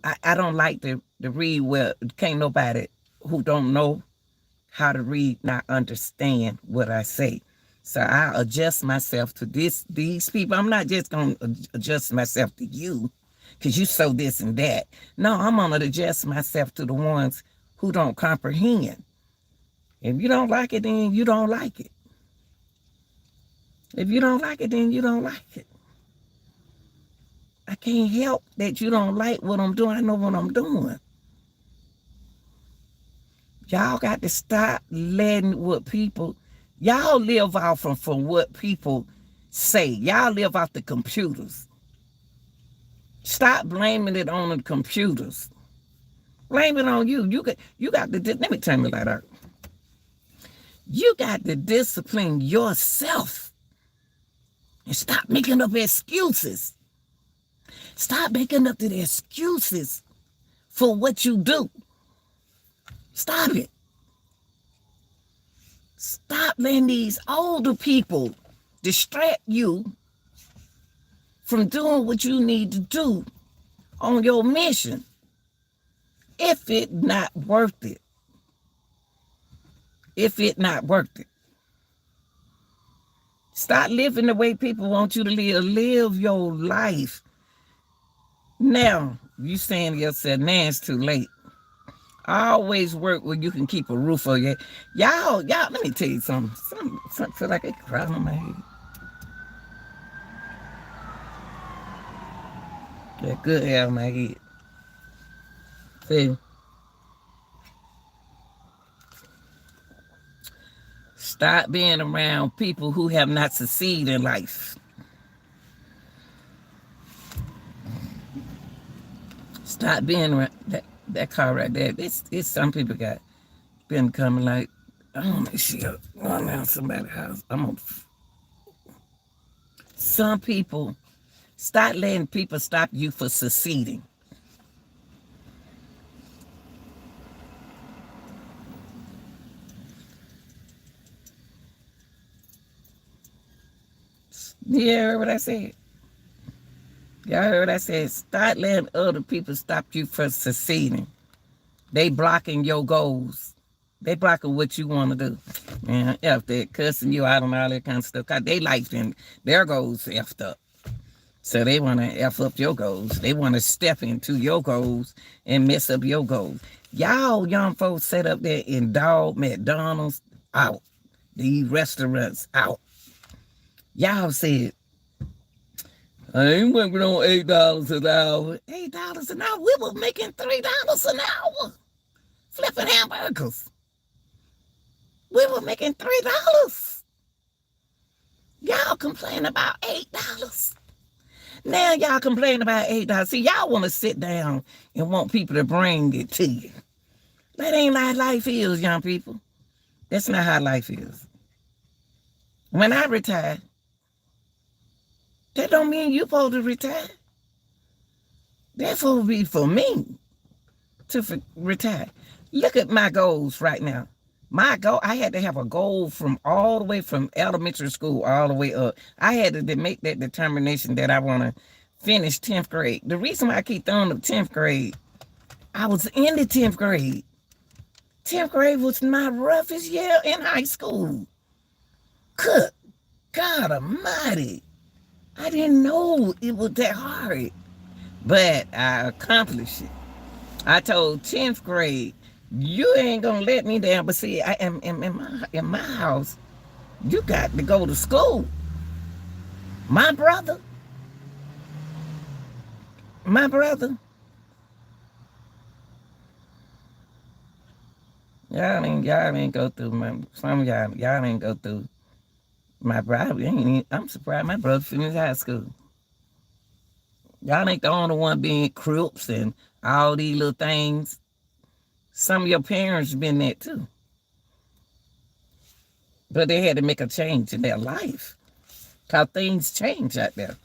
I don't like to read where can't nobody who don't know how to read not understand what I say. So I adjust myself to these people. I'm not just gonna adjust myself to you because you so this and that. No, I'm gonna adjust myself to the ones who don't comprehend. If you don't like it, then you don't like it. If you don't like it, then you don't like it. I can't help that you don't like what I'm doing. I know what I'm doing. Y'all got to stop letting what people, y'all live off from what people say. Y'all live off the computers. Stop blaming it on the computers. Blame it on you. You got to, let me turn the light out. You got to discipline yourself and stop making up excuses. Stop making up the excuses for what you do. Stop it. Stop letting these older people distract you from doing what you need to do on your mission. If it not worth it. If it not worth it. Stop living the way people want you to live. Live your life. Now, you saying to yourself, nah, it's too late. I always work where you can keep a roof over your head. Y'all, let me tell you something. Something feel like a crowd on my head. That good hair on my head. See? Stop being around people who have not succeeded in life. Stop being around that car right there. It's some people got been coming like, I don't know, she going around somebody's house. Some people, stop letting people stop you for succeeding. You heard what I said? Y'all heard what I said? Start letting other people stop you from succeeding. They blocking your goals. They blocking what you want to do. Man, F that, cussing you out and all that kind of stuff. Cause they life and their goals effed up. So they want to F up your goals. They want to step into your goals and mess up your goals. Y'all young folks set up there in dog McDonald's out. These restaurants out. Y'all said, I ain't working on $8 an hour. $8 an hour? We were making $3 an hour. Flipping hamburgers. We were making $3. Y'all complain about $8. Now y'all complain about $8. See, y'all want to sit down and want people to bring it to you. That ain't how life is, young people. That's not how life is. When I retire, that don't mean you're supposed to retire. That's supposed to be for me to retire. Look at my goals right now. My goal, I had to have a goal from all the way from elementary school all the way up. I had to make that determination that I want to finish 10th grade. The reason why I keep throwing up 10th grade, I was in the 10th grade. 10th grade was my roughest year in high school. Good God almighty. I didn't know it was that hard, but I accomplished it. I told 10th grade, you ain't gonna let me down. But see, I am in my house. You got to go to school. My brother. Y'all ain't go through some of y'all ain't go through my brother. I'm surprised my brother finished high school. Y'all ain't the only one being croops and all these little things. Some of your parents been there too. But they had to make a change in their life. Because things change out there.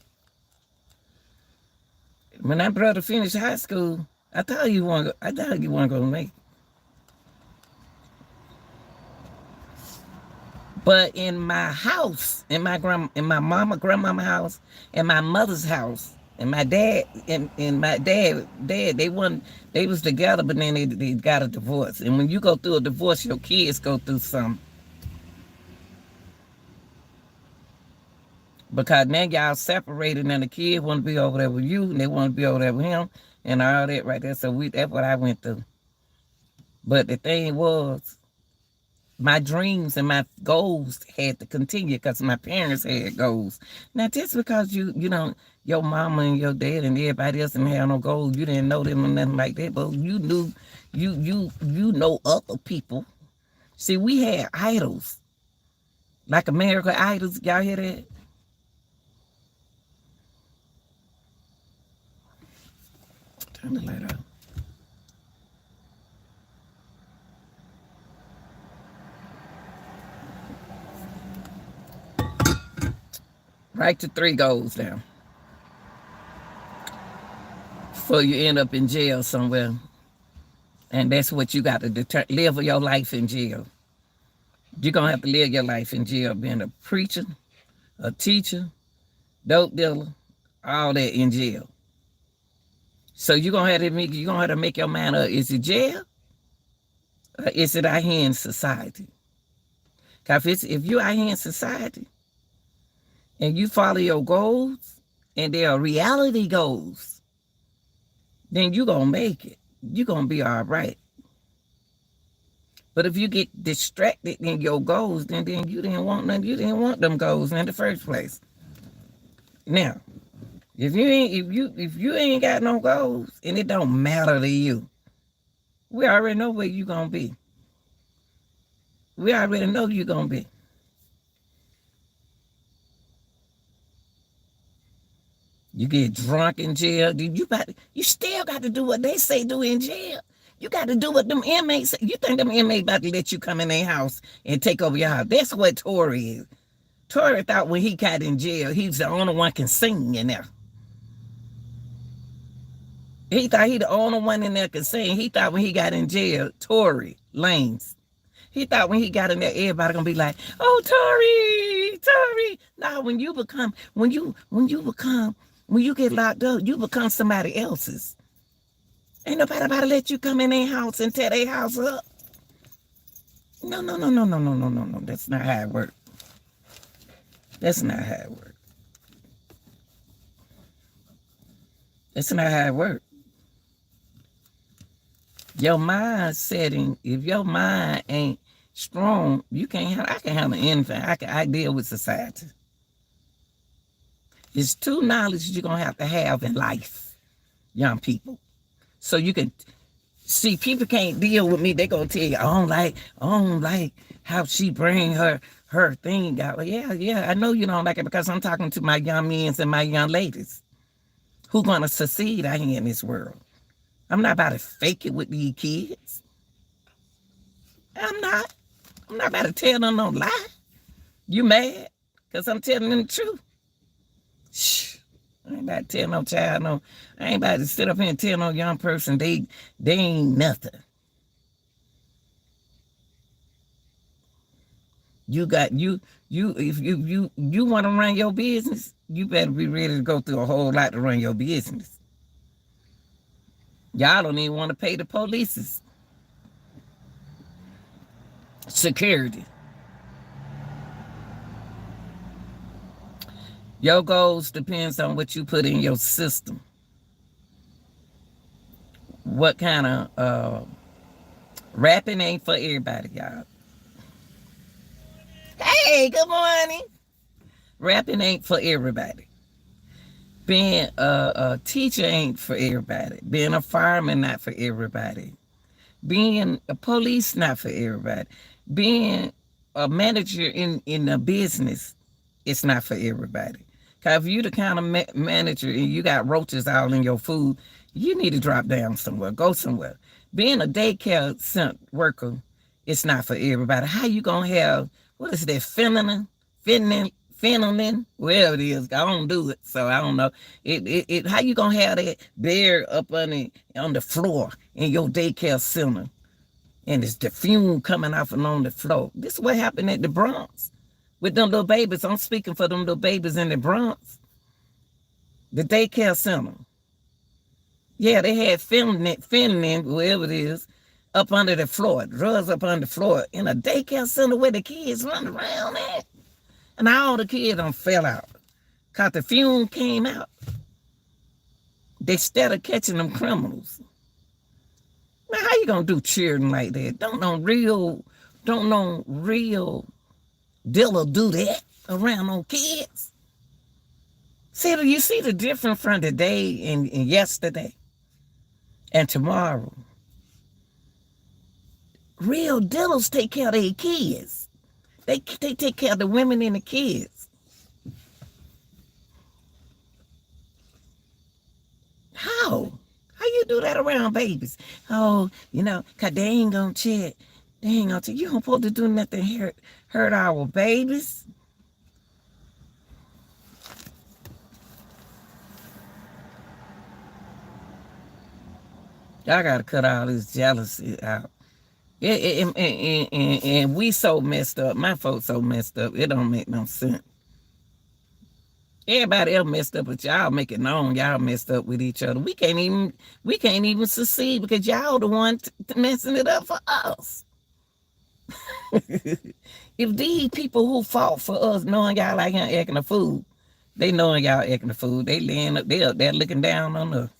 When my brother finished high school, I thought you weren't going to make it. But in my house, in my grandmama house, and my mother's house, and my dad, they was together, but then they got a divorce. And when you go through a divorce, your kids go through something. Because now y'all separated and the kid want to be over there with you and they want to be over there with him and all that right there. So that's what I went through. But the thing was, my dreams and my goals had to continue because my parents had goals. Now, just because you know, your mama and your dad and everybody else didn't have no goals, you didn't know them or nothing like that, but you knew, you know other people. See, we had idols. Like American Idols, y'all hear that? Turn the light off. Write your 3 goals down. Before you end up in jail somewhere. And that's what you got to live your life in jail. You're going to have to live your life in jail being a preacher, a teacher, dope dealer, all that in jail. So you're going to have to make your mind up. Is it jail? Or is it out here in society? Because if you're out here in society and you follow your goals and they are reality goals, then you're going to make it. You're going to be all right. But if you get distracted in your goals, then you didn't want nothing. You didn't want them goals in the first place. Now, if you ain't got no goals and it don't matter to you, we already know where you're gonna be. We already know you're gonna be. You get drunk in jail. You still got to do what they say do in jail. You got to do what them inmates say. You think them inmates about to let you come in their house and take over your house? That's what Tory is. Tory thought when he got in jail, he was the only one can sing in there. He thought he the only one in there could sing. He thought when he got in jail, Tory Lanez, He thought when he got in there, everybody gonna be like, "Oh, Tory." Nah, when you get locked up, you become somebody else's. Ain't nobody about to let you come in their house and tear their house up. No. That's not how it works. That's not how it works. That's not how it works. Your mind setting, if your mind ain't strong, I can handle anything. I deal with society. It's two knowledge you're going to have in life, young people. So you can see, people can't deal with me. They going to tell you, I don't like how she bring her thing out. Yeah, I know you don't like it because I'm talking to my young men and my young ladies who going to succeed out here in this world. I'm not about to fake it with these kids. I'm not about to tell them no lie. You mad? Because I'm telling them the truth. Shh. I ain't about to tell no child no. I ain't about to sit up here and tell no young person they ain't nothing. If you want to run your business, you better be ready to go through a whole lot to run your business. Y'all don't even want to pay the police's security. Your goals depends on what you put in your system. What kind of rapping ain't for everybody, y'all. Hey, good morning. Rapping ain't for everybody. Being a teacher ain't for everybody. Being a fireman not for everybody. Being a police not for everybody. Being a manager in a business, it's not for everybody. Because if you the kind of manager and you got roaches all in your food, you need to drop down somewhere, go somewhere. Being a daycare worker, it's not for everybody. How you going to have, what is that, feminine, whatever it is. I don't do it, so I don't know. How you gonna have that bear up on the floor in your daycare center, and it's the fume coming off and on the floor? This is what happened at the Bronx with them little babies. I'm speaking for them little babies in the Bronx, the daycare center. Yeah, they had fentanyl, whatever it is, up under the floor, drugs up under the floor in a daycare center where the kids run around at. And all the kids done fell out. Because the fume came out. They started catching them criminals. Now, how you going to do children like that? Don't no real dealer do that around on kids. See, you see the difference from today and yesterday and tomorrow. Real dealers take care of their kids. They take care of the women and the kids. How? How you do that around babies? Oh, because they ain't going to check. You don't supposed to do nothing hurt our babies. Y'all got to cut all this jealousy out. And we so messed up. My folks so messed up. It don't make no sense. Everybody else messed up, but y'all make it known y'all messed up with each other. We can't even succeed because y'all the one messing it up for us. If these people who fought for us knowing y'all like acting a fool, they knowing y'all acting a fool, they laying up there, they're looking down on us.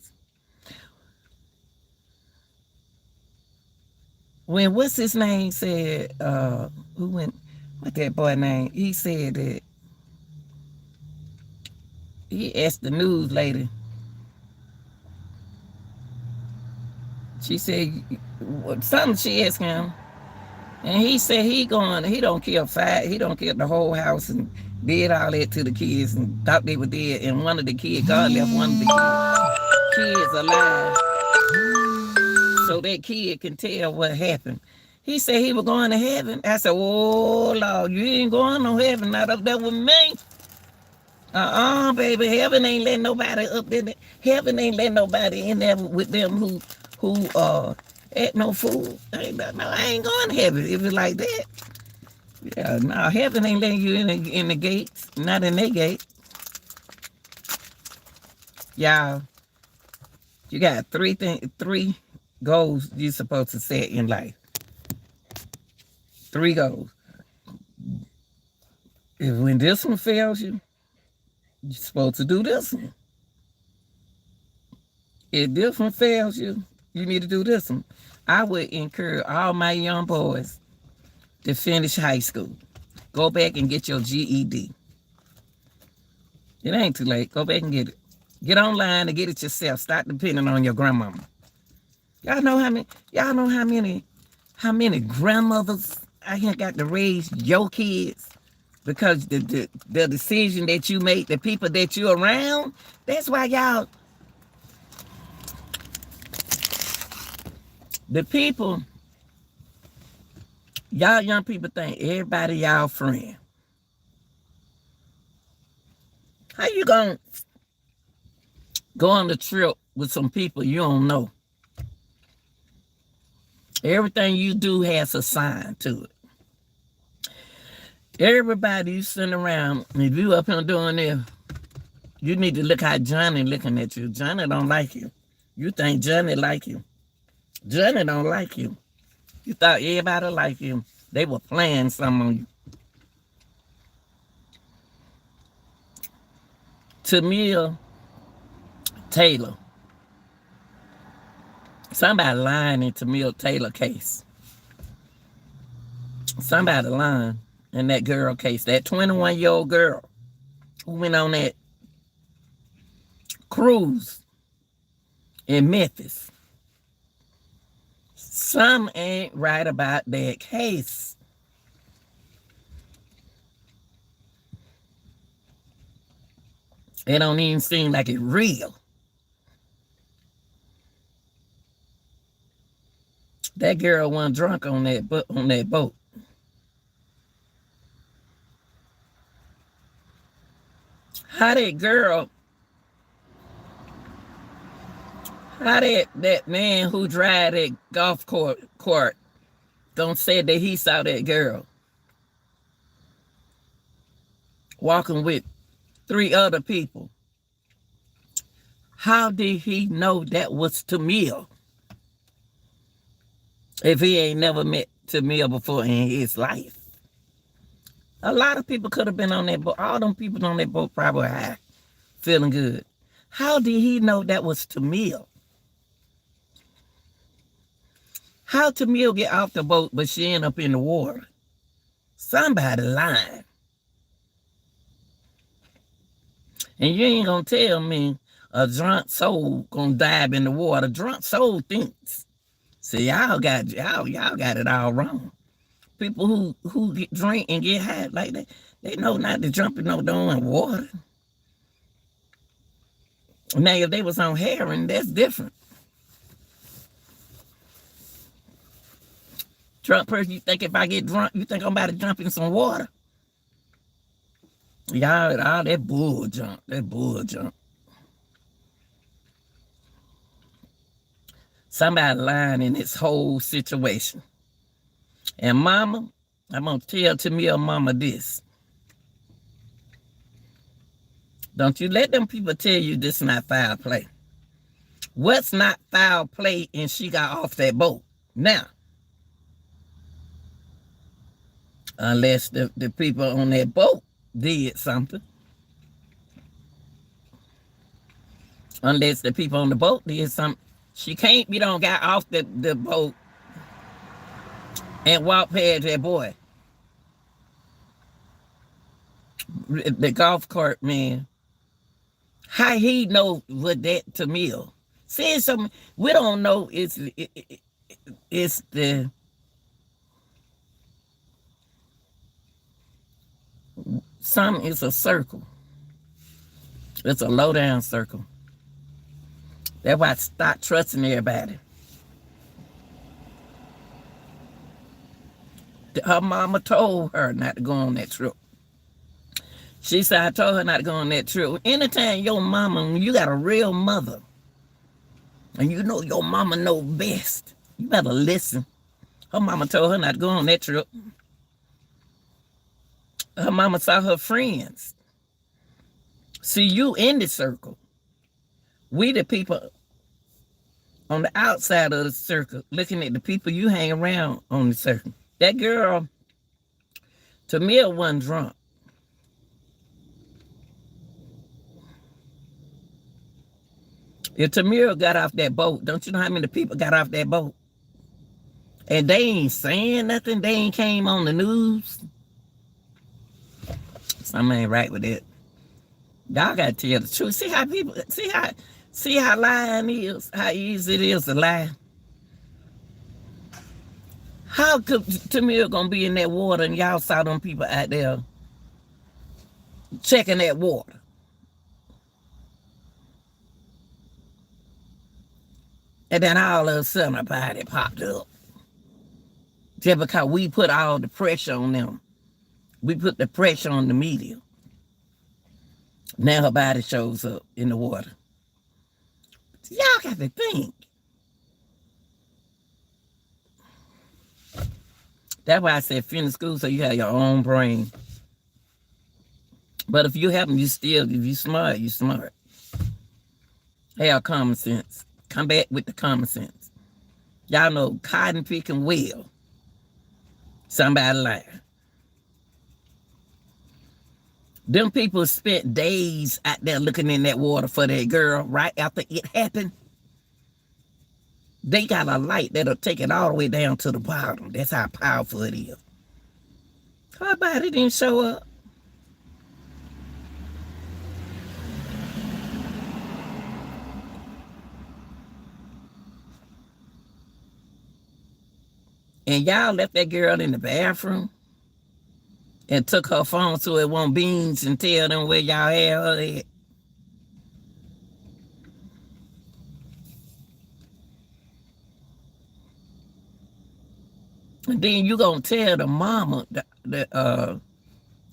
When what's his name said, what that boy name? He said that he asked the news lady. She said something she asked him. And he said he don't care he don't care the whole house and did all that to the kids and thought they were dead. And one of the kids, God left one of the kids alive. So that kid can tell what happened. He said he was going to heaven. I said, oh, Lord, you ain't going to heaven, not up there with me. Baby, heaven ain't letting nobody up there. Heaven ain't letting nobody in there with them who Ain't no food. I ain't going to heaven if it's like that. Yeah, no, heaven ain't letting you in the gates. Not in their gate. Y'all, you got three goals you're supposed to set in life. 3 goals. When this one fails you, you're supposed to do this one. If this one fails you, you need to do this one. I would encourage all my young boys to finish high school. Go back and get your GED. It ain't too late. Go back and get it. Get online and get it yourself. Stop depending on your grandmama. Y'all know how many grandmothers I here got to raise your kids because the decision that you make, the people that you around, that's why y'all, the people, y'all young people think everybody y'all friend. How you gonna go on the trip with some people you don't know? Everything you do has a sign to it. Everybody you sitting around, if you up here doing this, you need to look how Johnny looking at you. Johnny don't like you. You think Johnny like you. Johnny don't like you. You thought everybody liked you. They were playing something on you. Tamia Taylor. Somebody lying in Tamia Taylor case. Somebody lying in that girl case. That 21-year-old girl who went on that cruise in Memphis. Some ain't right about that case. It don't even seem like it's real. That girl wasn't drunk on that boat. How that man who drive that golf court don't say that he saw that girl walking with 3 other people? How did he know that was Tamia? If he ain't never met Tamia before in his life. A lot of people could have been on that boat. All them people on that boat probably high, feeling good. How did he know that was Tamia? How Tamia get off the boat but she end up in the water? Somebody lying. And you ain't gonna tell me a drunk soul gonna dive in the water. A drunk soul thinks. See, y'all got it all wrong. People who get drink and get high like that, they know not to jump in no damn water. Now, if they was on heroin, that's different. Drunk person, you think if I get drunk, you think I'm about to jump in some water? Y'all, all that bull jump. Somebody lying in this whole situation. And mama, I'm going to tell Tamia mama this. Don't you let them people tell you this not foul play. What's not foul play and she got off that boat? Now, unless the people on that boat did something. Unless the people on the boat did something. She can't be done got off the boat and walk past that boy. The golf cart man. How he know what that Tamia? Saying something we don't know. It's the something is a circle. It's a low down circle. That's why I stopped trusting everybody. Her mama told her not to go on that trip. She said, I told her not to go on that trip. Anytime your mama, when you got a real mother, and you know your mama know best, You better listen. Her mama told her not to go on that trip. Her mama saw her friends. See, you in the circle. We the people on the outside of the circle, looking at the people you hang around on the circle. That girl, Tamia, wasn't drunk. If Tamir got off that boat, don't you know how many people got off that boat? And they ain't saying nothing. They ain't came on the news. Something ain't right with it. Y'all gotta tell the truth. See how people, see how lying is, how easy it is to lie. How could Tamir gonna be in that water and y'all saw them people out there checking that water? And then all of a sudden a body popped up. Just because we put all the pressure on them. We put the pressure on the media. Now her body shows up in the water. Y'all got to think. That's why I said finish school so you have your own brain. But if you haven't, if you smart, you smart. Have common sense. Come back with the common sense. Y'all know cotton picking well. Somebody lying. Them people spent days out there looking in that water for that girl right after it happened. They got a light that'll take it all the way down to the bottom. That's how powerful it is. Her body didn't show up. And y'all left that girl in the bathroom and took her phone so it won't beans and tell them where y'all had her at. And then you gonna tell the mama, the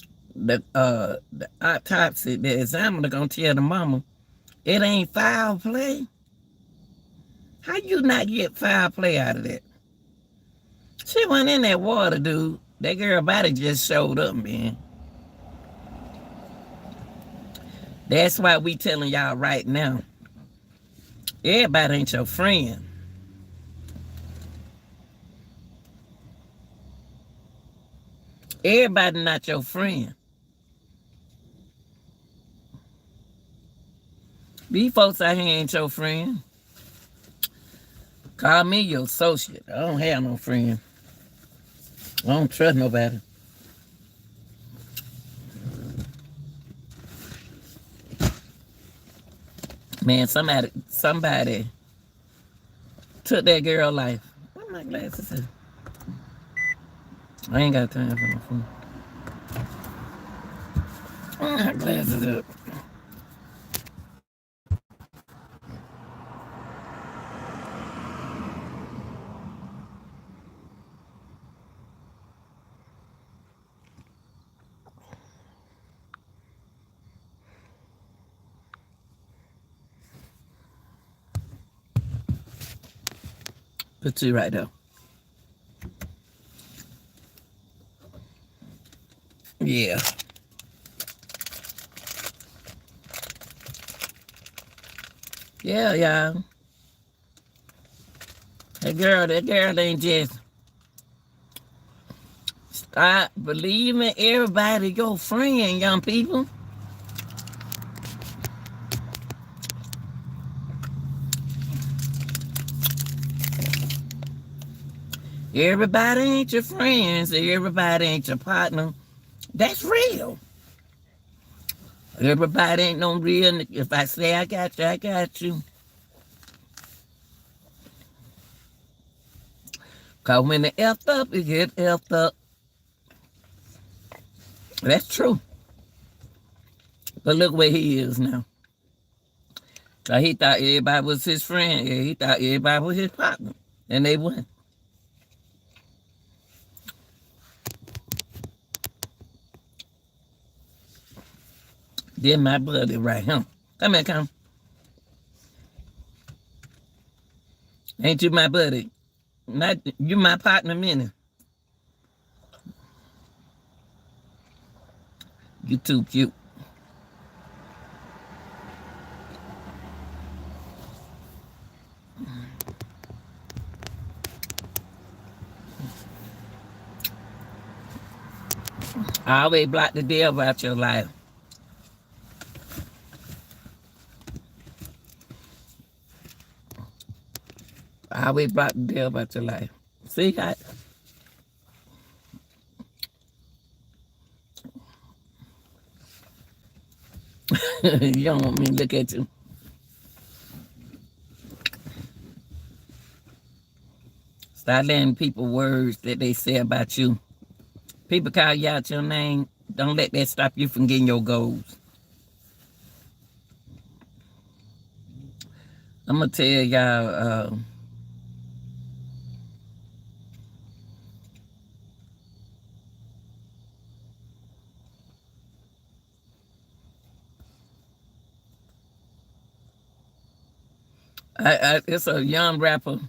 autopsy, the examiner gonna tell the mama, it ain't foul play. How you not get foul play out of that? She went in that water, dude. That girl body just showed up, man. That's why we telling y'all right now. Everybody ain't your friend. Everybody not your friend. These folks out here ain't your friend. Call me your associate. I don't have no friend. I don't trust nobody. Man, somebody took that girl life. What my glasses at? I ain't got time for my phone. My glasses up. Put you right there. Yeah. Yeah, y'all. That girl ain't just stop believing everybody your friend, young people. Everybody ain't your friends. Everybody ain't your partner. That's real. Everybody ain't no real. If I say I got you, I got you. Because when they effed up, it get effed up. That's true. But look where he is now. So he thought everybody was his friend. Yeah, he thought everybody was his partner. And they weren't. Then my buddy right here. Come here, come. Ain't you my buddy? Not you, my partner, Minnie. You too cute. I always block the devil out your life. I always block the devil out your life. See, you don't want me to look at you. Start letting people words that they say about you. People call you out your name. Don't let that stop you from getting your goals. I'm going to tell y'all, it's a young rapper.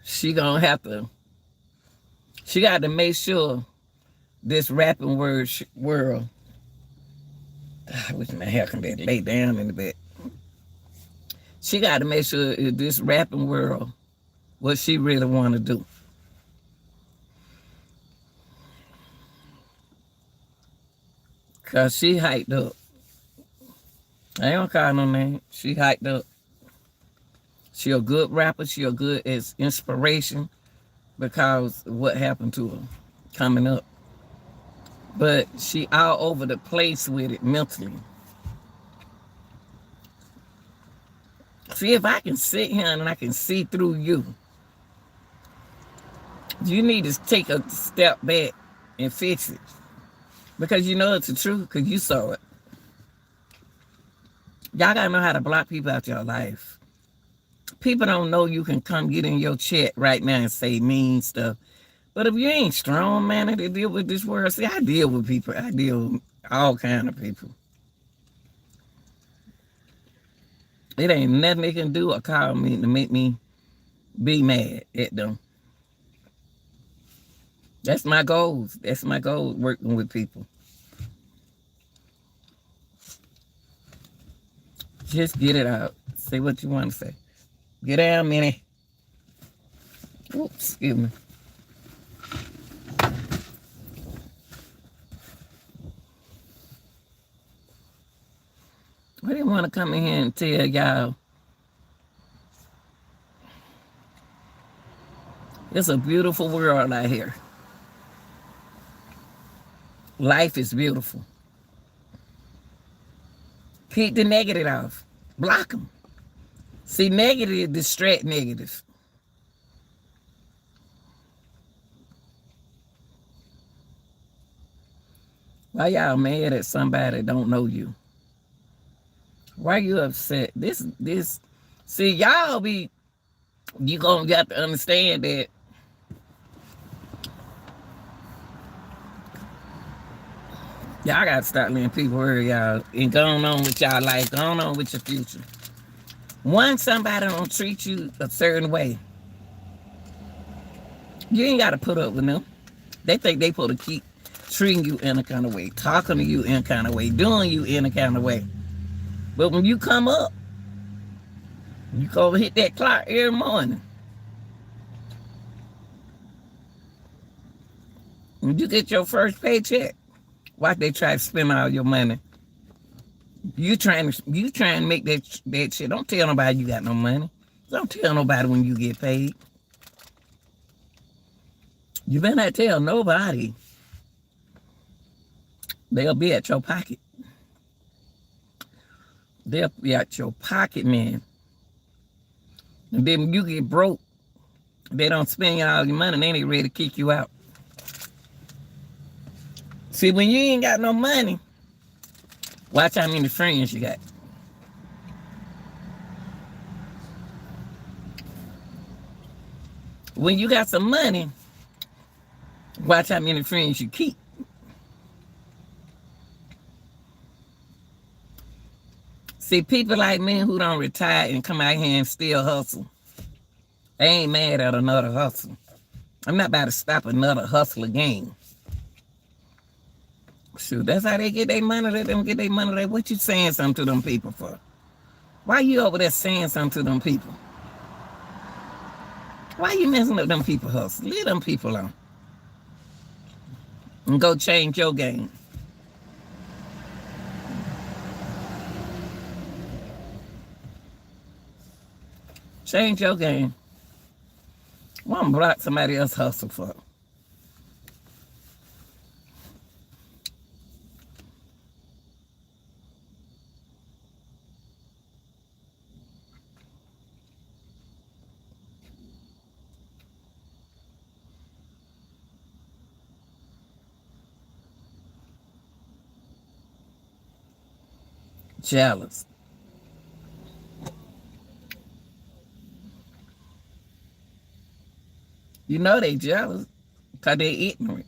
She got to make sure this rapping world, I wish my hair can be laid down in the bed. She got to make sure this rapping world, what she really want to do. Because she hyped up. I ain't gonna call no name. She hyped up. She a good rapper. She a good as inspiration because of what happened to her coming up. But she all over the place with it mentally. See, if I can sit here and I can see through you, you need to take a step back and fix it. Because you know it's the truth, because you saw it. Y'all gotta know how to block people out your life. People don't know you can come get in your chat right now and say mean stuff. But if you ain't strong, man, to deal with this world, see, I deal with people. I deal with all kind of people. It ain't nothing they can do or call me to make me be mad at them. That's my goals. That's my goal, working with people. Just get it out. Say what you want to say. Get down, Minnie. Oops, excuse me. I didn't want to come in here and tell y'all it's a beautiful world out here. Life is beautiful. Keep the negative off. Block them. See, negative distract negative. Why y'all mad at somebody that don't know you? Why you upset? See, y'all you gonna have to understand that y'all gotta start letting people worry y'all and going on with y'all life, going on with your future. Once somebody don't treat you a certain way, you ain't gotta put up with them. They think they supposed to keep treating you in a kind of way, talking to you in a kind of way, doing you in a kind of way. But when you come up, you go hit that clock every morning. When you get your first paycheck, why they try to spend all your money? You trying to make that shit. Don't tell nobody you got no money. Don't tell nobody when you get paid. You better not tell nobody. They'll be at your pocket. They'll be at your pocket, man. And then when you get broke, they don't spend all your money, then they ready to kick you out. See, when you ain't got no money, watch how many friends you got. When you got some money, watch how many friends you keep. See, See, people like me who don't retire and come out here and still hustle, they ain't mad at another hustle. I'm not about to stop another hustler game. Shoot, that's how they get their money. Let them get their money. What you saying something to them people for? Why you over there saying something to them people? Why you messing up them people hustle? Leave them people alone. And go change your game. Change your game. Why block somebody else hustle for? Jealous. You know they jealous because they ignorant.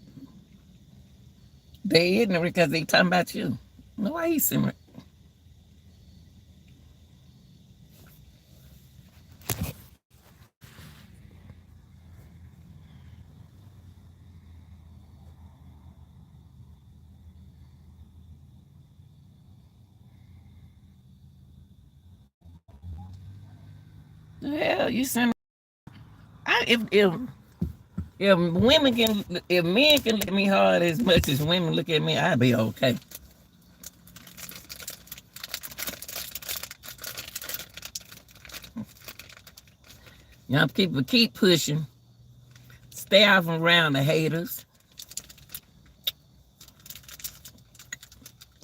They ignorant because they talking about you. No, why you ignorant? Hell, you send. If women can, if men can look at me hard as much as women look at me, I'd be okay. Young people keep pushing. Stay off around the haters.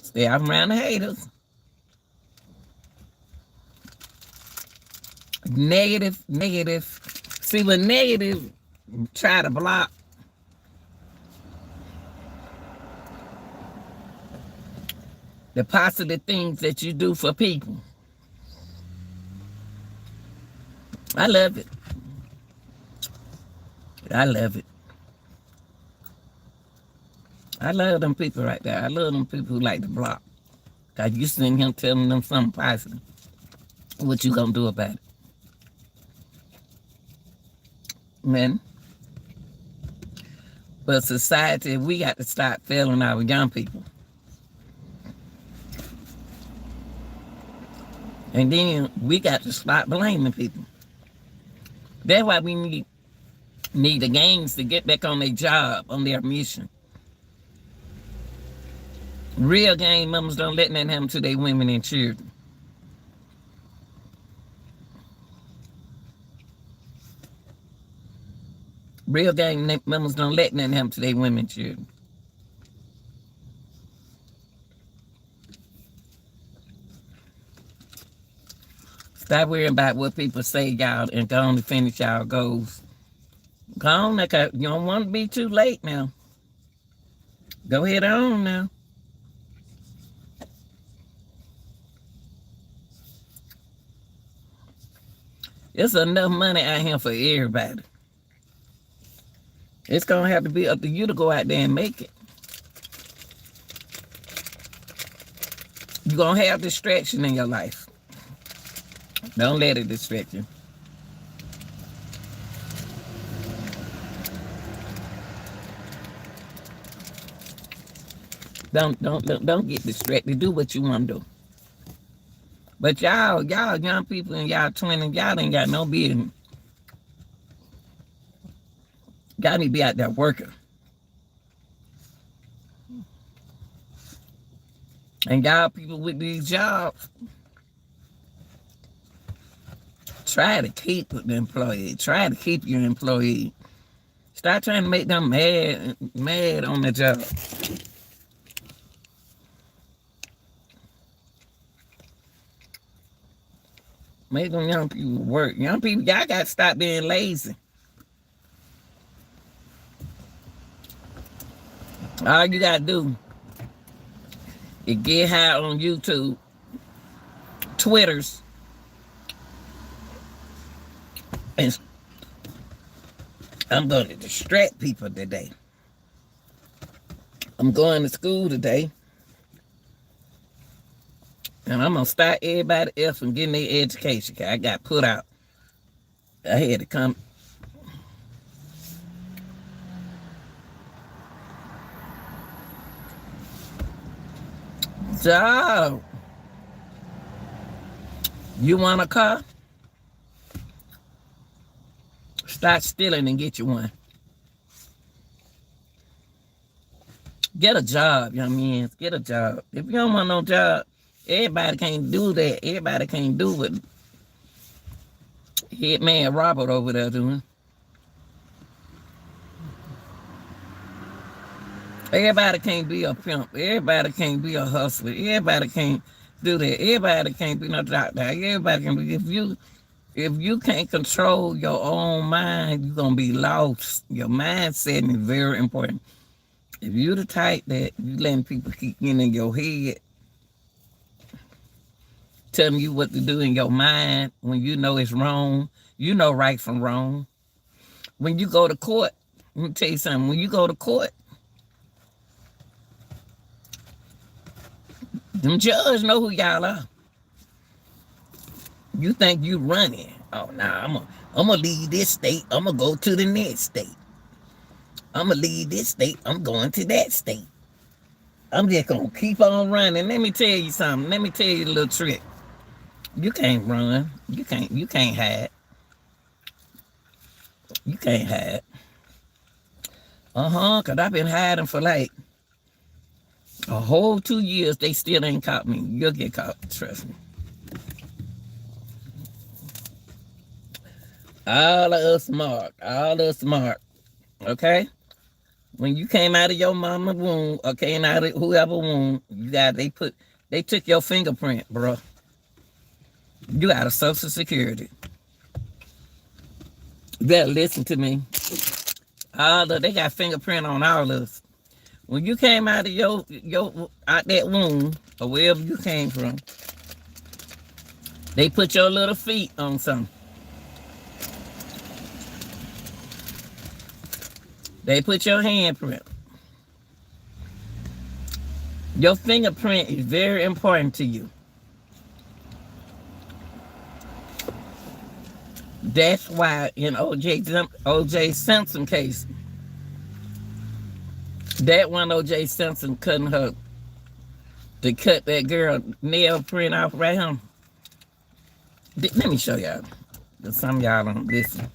Stay off around the haters. Negative. See, when negative try to block, the positive things that you do for people. I love it. I love it. I love them people right there. I love them people who like to block. Because you sitting here telling them something positive. What you gonna do about it? Man. But society, we got to stop failing our young people. And then we got to stop blaming people. That's why we need the gangs to get back on their job, on their mission. Real gang members don't let that happen to their women and children. Real gang members don't let that happen to their women and children. Stop worrying about what people say, y'all, and go on to finish y'all goals. Go on, you don't want to be too late now. Go ahead on now. There's enough money out here for everybody. It's going to have to be up to you to go out there and make it. You're going to have distraction in your life. Don't let it distract you. Don't get distracted. Do what you want to do. But y'all young people and y'all 20, y'all ain't got no business. Y'all need to be out there working. And y'all people with these jobs, try to keep the employee. Try to keep your employee. Stop trying to make them mad on the job. Make them young people work. Young people, y'all got to stop being lazy. All you got to do is get high on YouTube, Twitters, and I'm going to distract people today. I'm going to school today. And I'm gonna start everybody else from getting their education. 'Cause I got put out. I had to come. So, you want a car? Start stealing and get you one. Get a job, young man. Get a job. If you don't want no job, everybody can't do that. Everybody can't do what Hitman Robert over there doing. Everybody can't be a pimp. Everybody can't be a hustler. Everybody can't do that. Everybody can't be no doctor. Everybody can be. If you can't control your own mind, you're gonna be lost. Your mindset is very important. If you the type that you letting people keep in your head, telling you what to do in your mind when you know it's wrong, you know right from wrong. When you go to court, let me tell you something. When you go to court, them judges know who y'all are. You think you running? Oh, nah, I'm gonna leave this state. I'm gonna go to the next state. I'm gonna leave this state. I'm going to that state. I'm just gonna keep on running. Let me tell you something. Let me tell you a little trick. You can't run. You can't hide. You can't hide. Cause I've been hiding for like a whole 2 years. They still ain't caught me. You'll get caught, trust me. All of us smart. All of us smart. Okay? When you came out of your mama's womb or came out of whoever womb, they took your fingerprint, bro. You got a social security. You better listen to me. They got fingerprint on all of us. When you came out of your out that womb or wherever you came from, they put your little feet on something. They put your handprint. Your fingerprint is very important to you. That's why in O.J. Simpson case, that one O.J. Simpson cutting her to cut that girl nail print off right here. Let me show y'all. Some of y'all don't listen.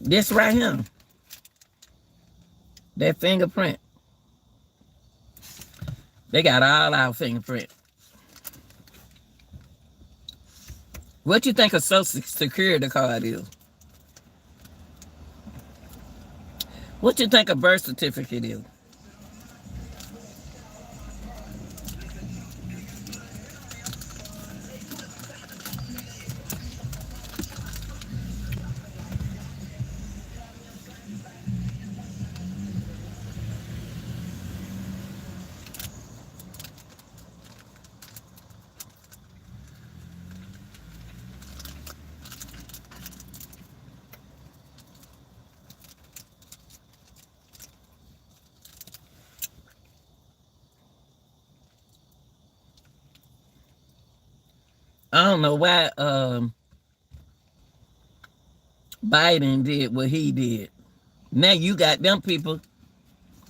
This right here. That fingerprint. They got all our fingerprint. What you think a social security card is? What you think a birth certificate is? I don't know why Biden did what he did. Now you got them people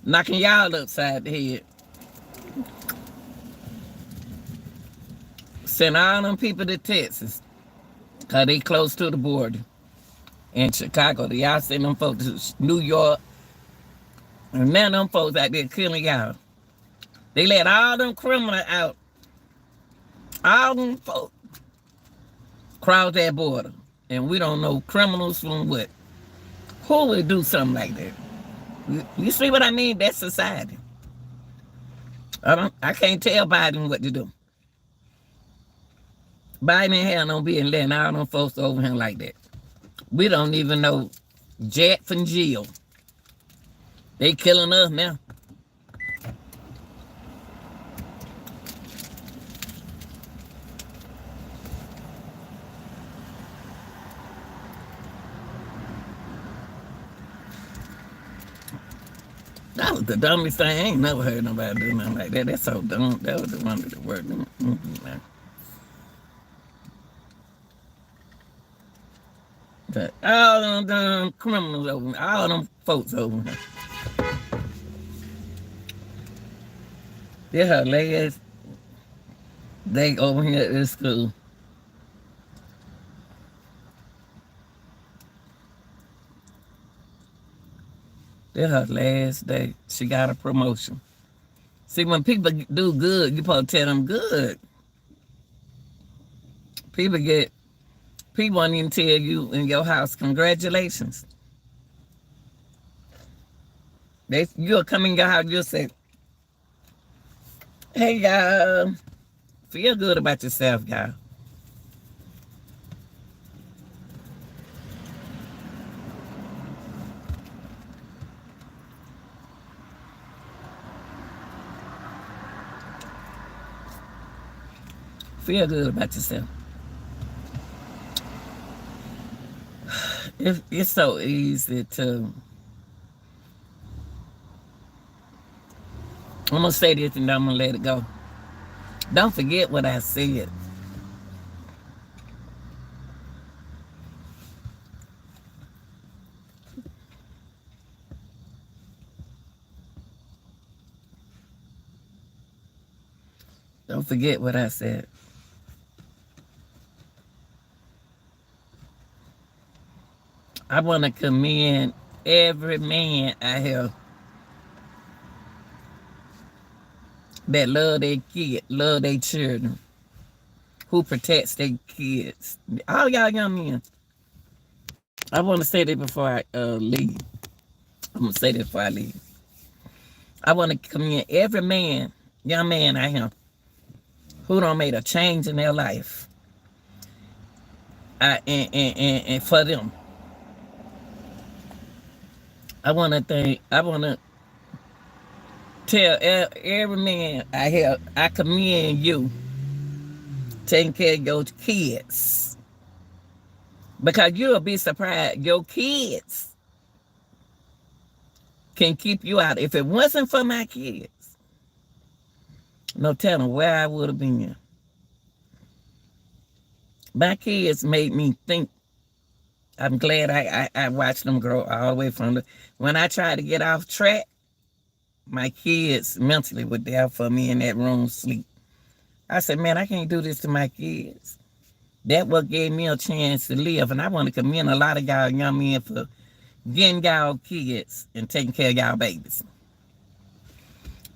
knocking y'all upside the head. Send all them people to Texas because they close to the border. And Chicago, y'all send them folks to New York. And now them folks out there killing y'all. They let all them criminals out. All them folks cross that border. And we don't know criminals from what. Who would do something like that? You see what I mean? That's society. I can't tell Biden what to do. Biden ain't had no business letting all them folks over him like that. We don't even know Jack from Jill. They killing us now. That was the dumbest thing. I ain't never heard nobody do nothing like that. That's so dumb. That was the one of the worst. All them dumb criminals over, all them folks over here. They're her last day over here at this school. They're her last day. She got a promotion. See, when people do good, you supposed to tell them good. People won't even tell you in your house, congratulations. You'll come in your house, you'll say, hey, y'all, feel good about yourself, y'all. Feel good about yourself. It's so easy to... I'm going to say this and then I'm going to let it go. Don't forget what I said. Don't forget what I said. I want to commend every man out here that love their kids, love their children, who protects their kids. All y'all young men. I want to say that before I leave. I'm going to say this before I leave. I want to commend every man, young man out here, who don't make a change in their life. And for them. I want to tell every man out here, I commend you taking care of your kids. Because you'll be surprised, your kids can keep you out. If it wasn't for my kids, no telling where I would have been. My kids made me think. I'm glad I watched them grow all the way from when I tried to get off track, my kids mentally were there for me in that room sleep. I said, man, I can't do this to my kids. That what gave me a chance to live. And I want to commend a lot of y'all young men for getting y'all kids and taking care of y'all babies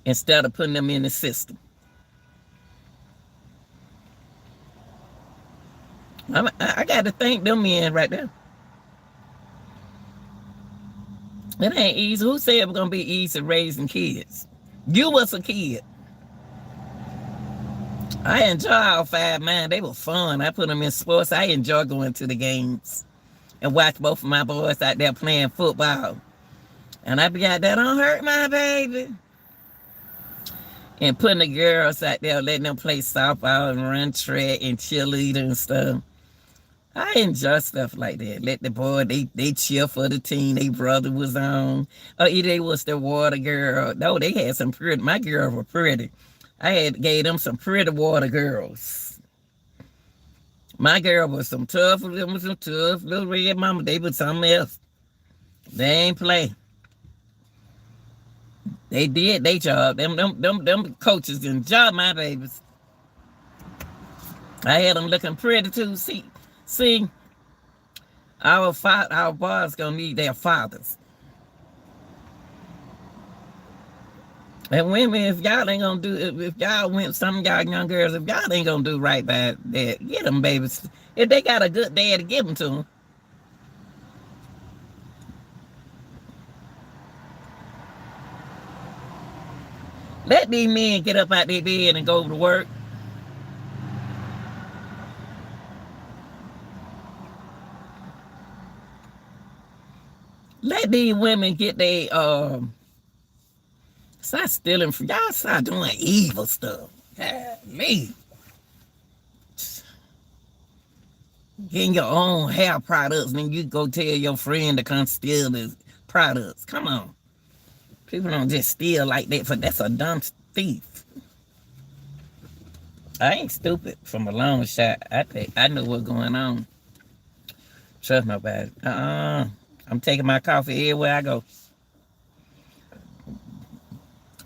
instead of putting them in the system. I got to thank them men right there. It ain't easy. Who said it was going to be easy raising kids? You was a kid. I enjoy all five, man. They were fun. I put them in sports. I enjoy going to the games and watch both of my boys out there playing football. And I be out there, don't hurt my baby. And putting the girls out there, letting them play softball and run track and cheerleader and stuff. I enjoy stuff like that. Let the boy, they cheer for the team they brother was on. Or either they was the water girl. No, they had some pretty, my girls were pretty. I gave them some pretty water girls. My girl was some tough, them was some tough little red mama. They was something else. They ain't play. They did their job. Them coaches enjoy my babies. I had them looking pretty too. See, our boys gonna need their fathers. And women, if y'all ain't gonna do, if y'all went, some of y'all young girls, if y'all ain't gonna do right by that, get them babies. If they got a good dad to give them to them. Let these men get up out their bed and go to work. Let these women get their, start stealing from y'all, start doing evil stuff. Me. Getting your own hair products, and then you go tell your friend to come steal the products. Come on. People don't just steal like that, for that's a dumb thief. I ain't stupid from a long shot. I know what's going on. Trust nobody. I'm taking my coffee everywhere I go.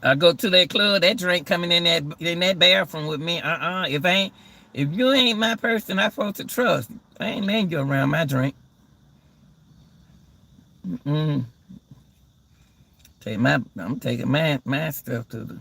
I go to that club, that drink coming in that bathroom with me. If you ain't my person, I supposed to trust. I ain't letting you around my drink. I'm taking my stuff to the.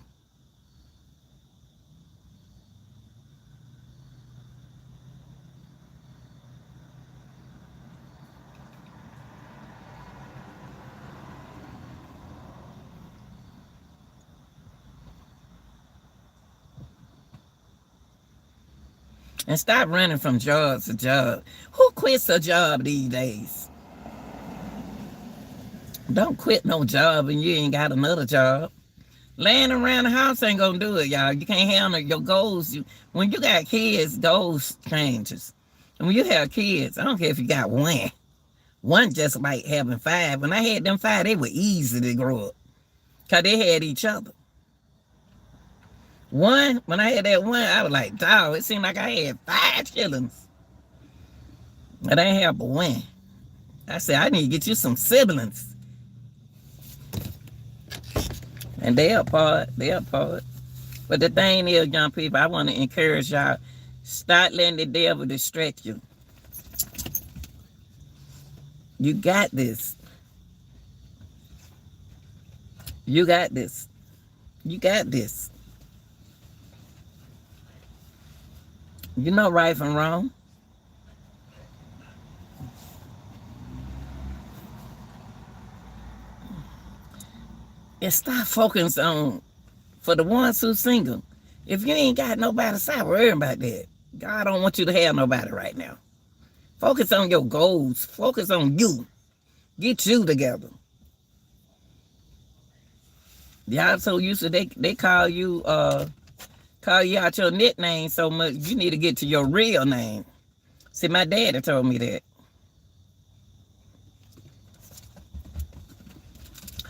And stop running from job to job. Who quits a job these days? Don't quit no job and you ain't got another job. Laying around the house ain't gonna do it, y'all. You can't handle your goals. When you got kids, goals changes. And when you have kids, I don't care if you got one. One just like having 5. When I had them 5, they were easy to grow up. Because they had each other. One, when I had that one, I was like, dog, it seemed like I had 5 children. But I didn't have but one. I said, I need to get you some siblings. And they apart. But the thing is, young people, I want to encourage y'all, stop letting the devil distract you. You got this. You got this. You got this. You know right from wrong. And stop focusing on, for the ones who single, if you ain't got nobody, stop worrying about that. God don't want you to have nobody right now. Focus on your goals. Focus on you. Get you together. Y'all so used to they call you out your nickname so much, you need to get to your real name. See, my daddy told me that.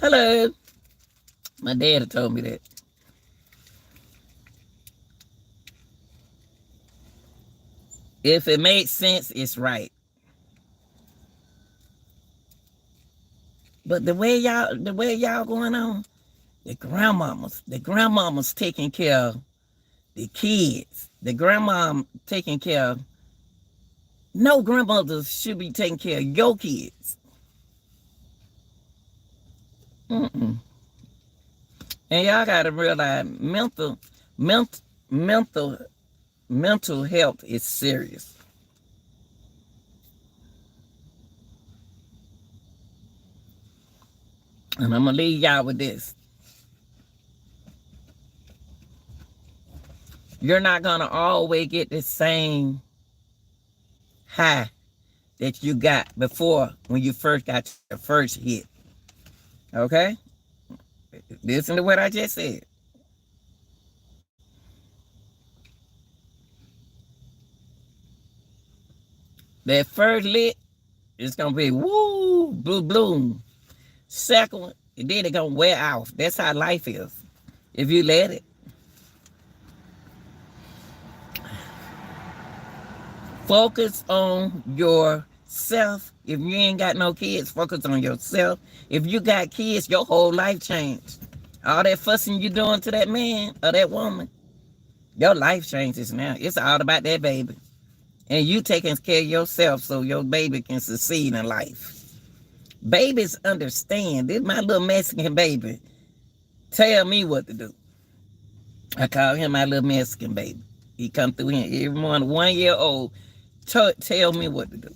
Hello. My daddy told me that. If it makes sense, it's right. But the way y'all going on, the grandmama's taking care of the kids. The grandma taking care of. No grandmothers should be taking care of your kids. And y'all gotta realize mental health is serious. And I'm gonna leave y'all with this. You're not gonna always get the same high that you got before when you first got your first hit. Okay? Listen to what I just said. That first lit is gonna be woo, blue bloom. Second one, and then it's gonna wear off. That's how life is. If you let it. Focus on yourself. If you ain't got no kids, focus on yourself. If you got kids, your whole life changed. All that fussing you doing to that man or that woman, your life changes now. It's all about that baby. And you taking care of yourself so your baby can succeed in life. Babies understand. This my little Mexican baby. Tell me what to do. I call him my little Mexican baby. He come through here every morning, 1 year old. Tell me what to do.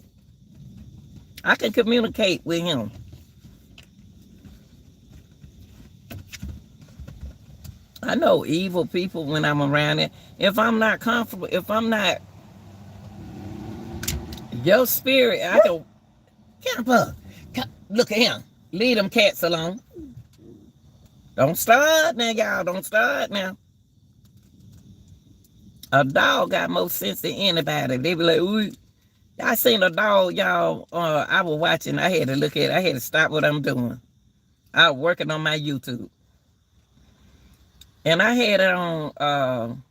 I can communicate with him. I know evil people when I'm around it. If I'm not comfortable, if I'm not your spirit, I can look at him. Leave them cats alone. Don't start now, y'all. Don't start now. A dog got more sense than anybody. They be like, ooh. I seen a dog, y'all. I was watching. I had to look at it. I had to stop what I'm doing. I was working on my YouTube. And I had it on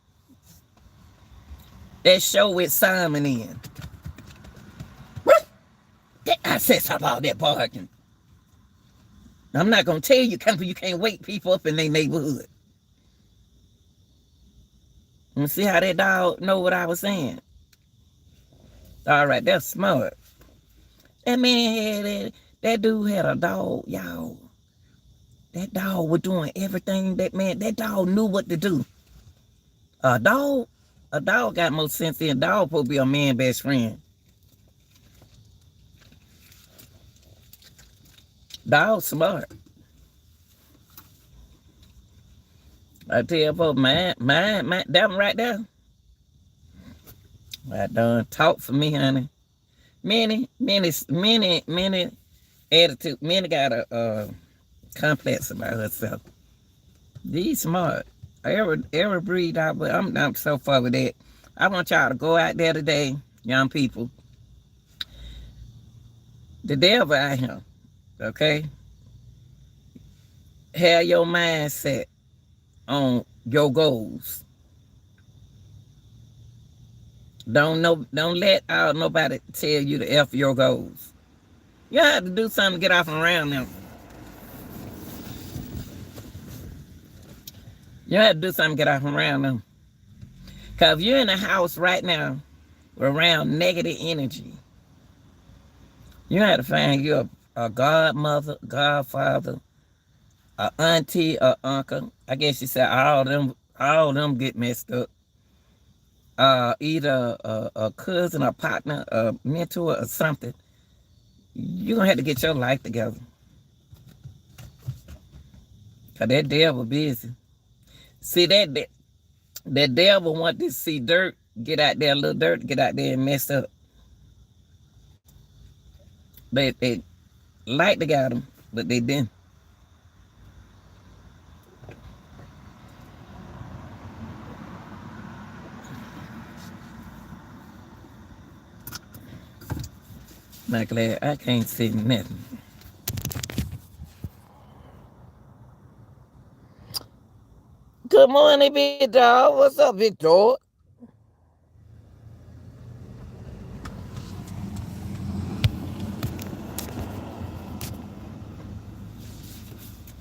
that show with Simon in. I said something about that barking. I'm not going to tell you, you can't wake people up in their neighborhood. And see how that dog know what I was saying? All right, that's smart. That man had that dude had a dog, y'all. That dog was doing everything that dog knew what to do. A dog got more sense than a dog supposed to be a man's best friend. Dog smart. I tell you, folks, that one right there. That done talk for me, honey. Many attitude. Many got a complex about herself. These smart. Every breed out, but I'm so far with that. I want y'all to go out there today, young people. The devil out here, okay? Have your mindset on your goals. Don't let nobody tell you to F your goals. You have to do something to get off and around them. You have to do something to get off and around them. Because if you're in a house right now around negative energy, you have to find you a godmother, godfather, a auntie, or uncle. I guess you said all them get messed up. Either a cousin, a partner, a mentor, or something. You're going to have to get your life together. Because that devil busy. See, that devil want to see dirt, get out there, a little dirt, get out there and mess up. They like to got them, but they didn't. Not glad I can't see nothing. Good morning, big dog. What's up, big dog?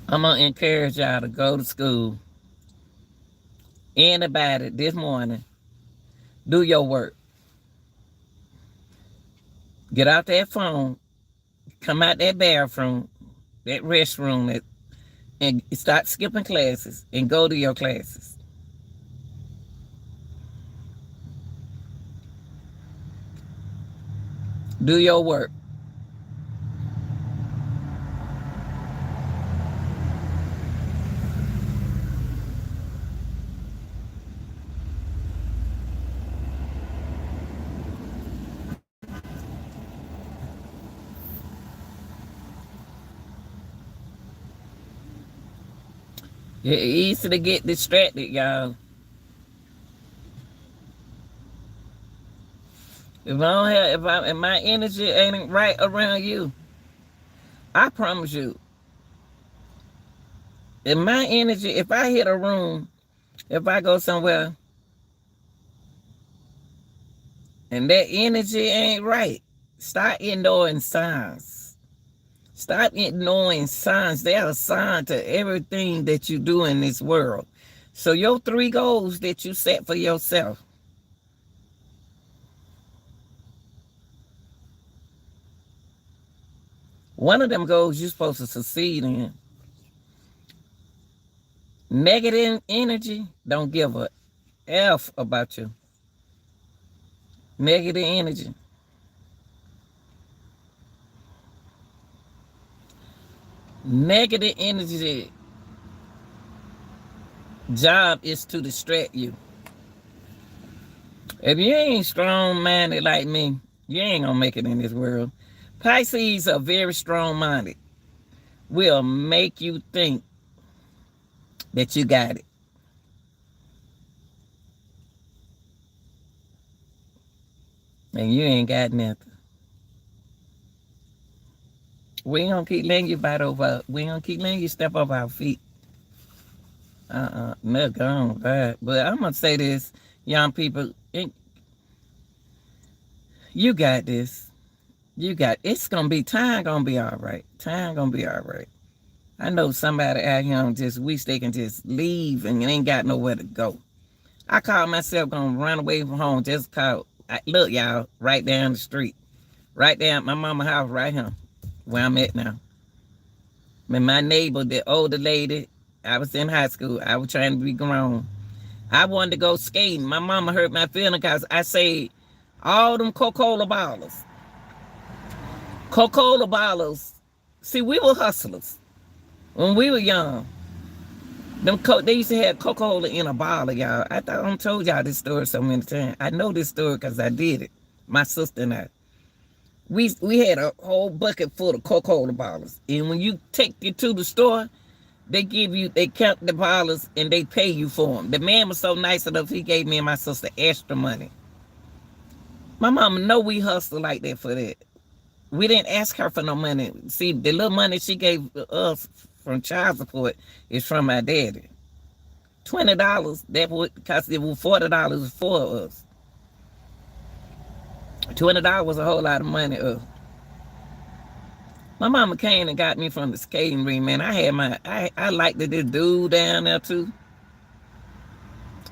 I'm going to encourage y'all to go to school. Anybody this morning, do your work. Get out that phone, come out that bathroom, that restroom, and start skipping classes and go to your classes. Do your work. It's easy to get distracted, y'all. If my energy ain't right around you, I promise you, if my energy, if I hit a room, if I go somewhere and that energy ain't right, start ignoring signs. Stop ignoring signs. They are a sign to everything that you do in this world. So your 3 goals that you set for yourself, one of them goals you're supposed to succeed in. Negative energy, don't give a F about you. Negative energy. Negative energy job is to distract you. If you ain't strong-minded like me, you ain't gonna make it in this world. Pisces are very strong-minded. Will make you think that you got it. And you ain't got nothing. We ain't gonna keep letting you bite over. We ain't gonna keep letting you step over our feet. No, gone, bad. But I'm gonna say this, young people, you got this. You got it's gonna be time. Gonna be all right. Time gonna be all right. I know somebody out here just wish they can just leave and ain't got nowhere to go. I call myself gonna run away from home just cause. Look, y'all, right down the street, right down my mama house, right here, where I'm at now. And my neighbor, the older lady, I was in high school. I was trying to be grown. I wanted to go skating. My mama hurt my feeling because I saved all them Coca-Cola bottles. Coca-Cola bottles. See, we were hustlers when we were young. They used to have Coca-Cola in a bottle, y'all. I thought I told y'all this story so many times. I know this story because I did it. My sister and I. We had a whole bucket full of Coca-Cola bottles. And when you take it to the store, they count the bottles and they pay you for them. The man was so nice enough, he gave me and my sister extra money. My mama know we hustle like that for that. We didn't ask her for no money. See, the little money she gave us from child support is from my daddy. $20, that would cost it was $40 for us. $20 was a whole lot of money. My mama came and got me from the skating ring, man. I liked this dude down there too.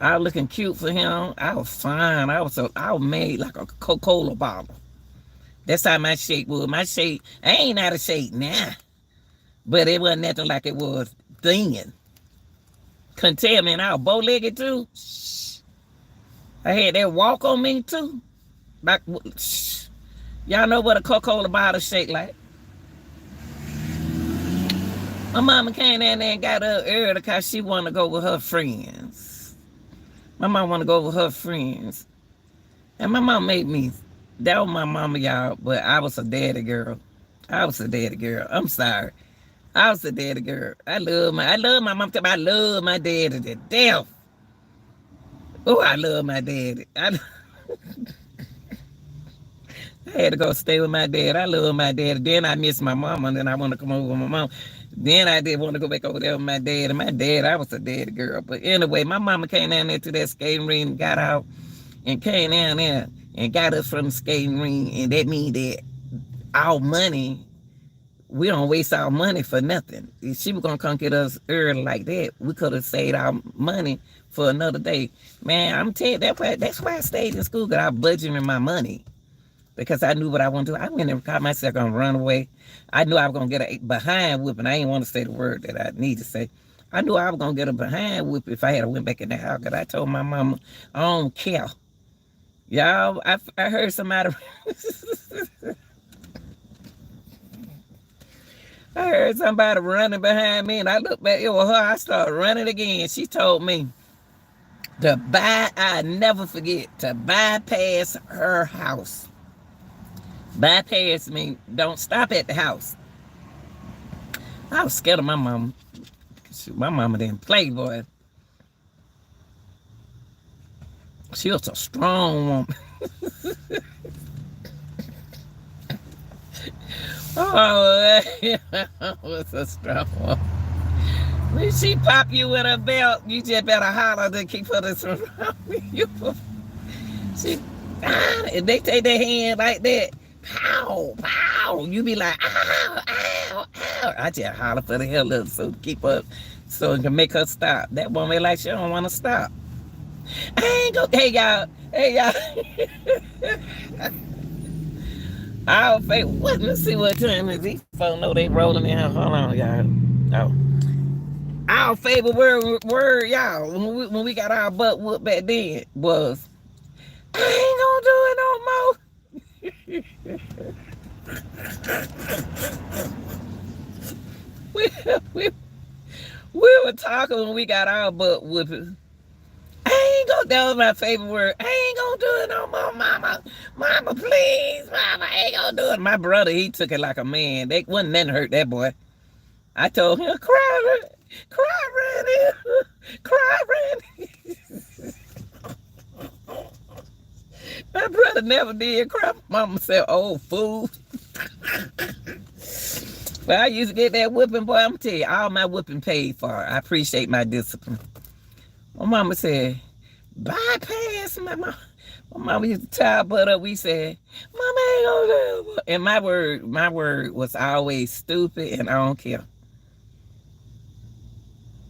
I was looking cute for him. I was fine. I was made like a Coca-Cola bottle. That's how my shape was. My shape, I ain't out of shape now. But it wasn't nothing like it was then. Couldn't tell, man, I was bow-legged too. Shh. I had that walk on me too. Like, shh. Y'all know what a Coca-Cola bottle shake like. My mama came down there and got up early because she wanted to go with her friends. My mama wanted to go with her friends. And my mom made me. That was my mama, y'all, but I was a daddy girl. I'm sorry. I was a daddy girl. I love my mom. I love my daddy to death. Oh, I love my daddy. I had to go stay with my dad. I love my daddy. Then I miss my mama, and then I want to come over with my mom. Then I did want to go back over there with my dad. And my dad, I was a daddy girl. But anyway, my mama came down there to that skating ring and got out and came down there and got us from the skating ring. And that means that our money, we don't waste our money for nothing. If she was going to come get us early like that, we could have saved our money for another day. Man, I'm telling you, that's why I stayed in school, because I budgeted my money. Because I knew what I wanted to do. I went and caught myself going to run away. I knew I was going to get a behind whipping. I didn't want to say the word that I need to say. I knew I was going to get a behind whip if I had went back in the house. Because I told my mama, I don't care. Y'all, I heard somebody... I heard somebody running behind me, and I looked back, it was her. I started running again. She told me I never forget, to bypass her house. Bypass me, don't stop at the house. I was scared of my mama. My mama didn't play, boy. She was a strong woman. Oh, was a strong one. When she pop you with a belt, you just better holler to keep her from you. If they take their hand like that, pow, pow, you be like, ow, ow, ow. I just holler for the hell up so keep her, so it can make her stop. That woman like she don't want to stop. I ain't go. Hey y'all. I'll say, what? Let's see what time is. These folks know they rolling in here. Hold on, y'all. Oh. Our favorite word, y'all, when we got our butt whooped back then was, I ain't gonna do it no more. we were talking when we got our butt whooped. That was my favorite word. I ain't gonna do it no more, mama. Mama, please, mama, I ain't gonna do it. My brother, he took it like a man. They wasn't nothing hurt that boy. I told him, cry, Randy. My brother never did cry. Mama said, oh, fool. Well, I used to get that whooping, boy. I'm tell you, all my whooping paid for. I appreciate my discipline. My mama said, bypass my mama. My mama used to tie her butt up. We said, Mama ain't gonna do it. And my word was always stupid and I don't care.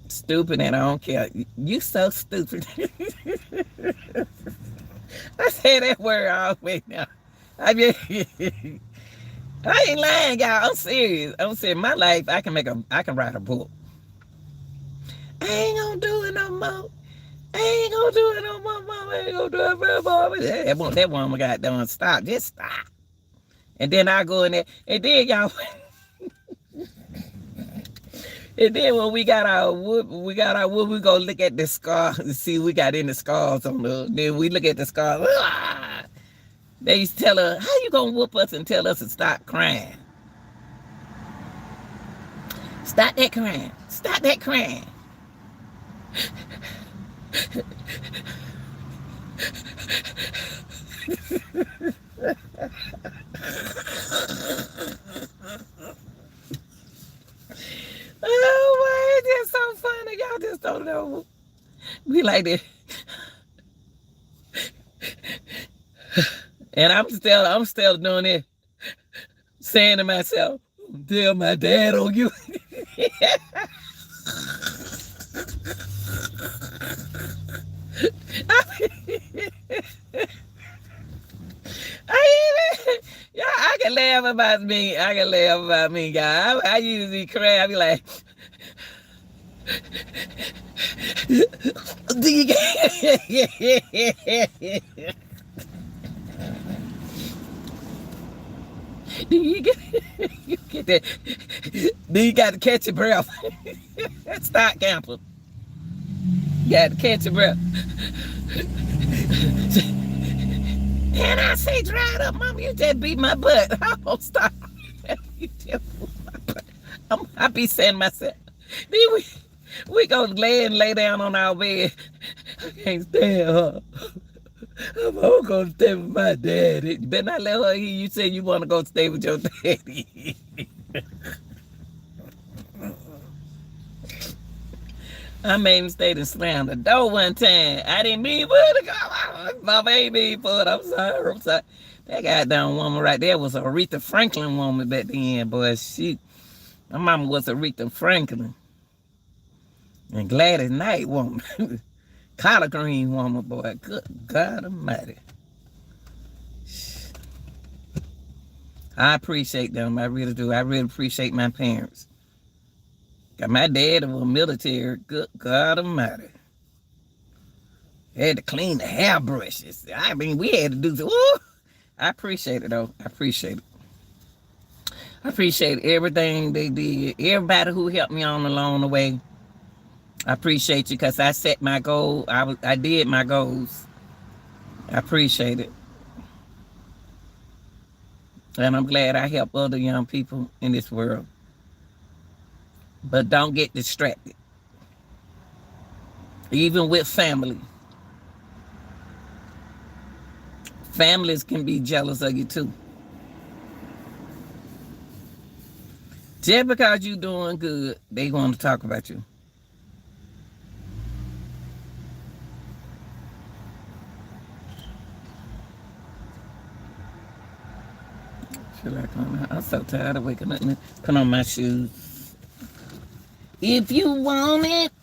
Stupid and I don't care. You so stupid. I say that word all the way now. I ain't lying, y'all. I'm serious. I'm serious. My life, I can write a book. I ain't gonna do it no more. I ain't gonna do it no more, Mama. I ain't gonna do it no more. That woman got done. Stop. Just stop. And then I go in there. And then y'all. And then when we got our wood, we go look at the scars and see we got any scars on the. Then we look at the scars. Ah! They used to tell her, how you gonna whoop us and tell us to stop crying? Stop that crying. Stop that crying. Oh, man, it's so funny. Y'all just don't know. We like that. And I'm still doing it, saying to myself, tell my dad on you. I can laugh about me. Guys. I usually cry. I be like, do you get that? Do you got to catch your breath? Stop, Camper. You got to catch your breath. And I say, dry it up, Mama. You just beat my butt. I won't stop. You just beat my butt. I be saying to myself, then we go lay down on our bed. I can't stand her. I'm gonna stay with my daddy. You better not let her hear you say you want to go stay with your daddy. I made him stay to slam the door one time. I didn't mean for it to go. Mama ain't mean for it. I'm sorry. That goddamn woman right there was a Aretha Franklin woman back then, boy. My mama was Aretha Franklin. And Gladys Knight woman. Collard green woman, boy. Good God Almighty. I appreciate them. I really do. I really appreciate my parents. Got my dad was military. Good God Almighty. Had to clean the hairbrushes. I mean, we had to do this. I appreciate it, though. I appreciate it. I appreciate everything they did. Everybody who helped me on along the way. I appreciate you because I set my goal. I did my goals. I appreciate it. And I'm glad I help other young people in this world. But don't get distracted. Even with family. Families can be jealous of you too. Just because you're doing good, they want to talk about you. I'm so tired of waking up and put on my shoes. If you want it,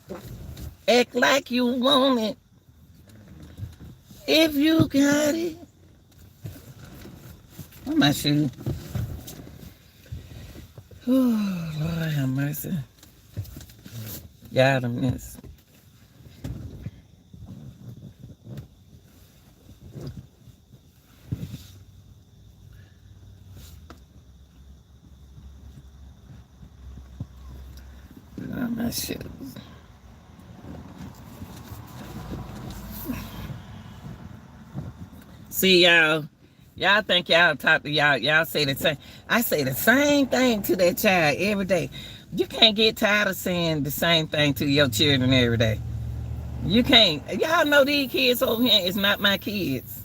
act like you want it. If you got it. On my shoes. Oh, Lord have mercy. Y'all done miss. My shoes. See, y'all think y'all talk to y'all say the same. I say the same thing to that child every day. You can't get tired of saying the same thing to your children every day. You can't. Y'all know these kids over here is not my kids.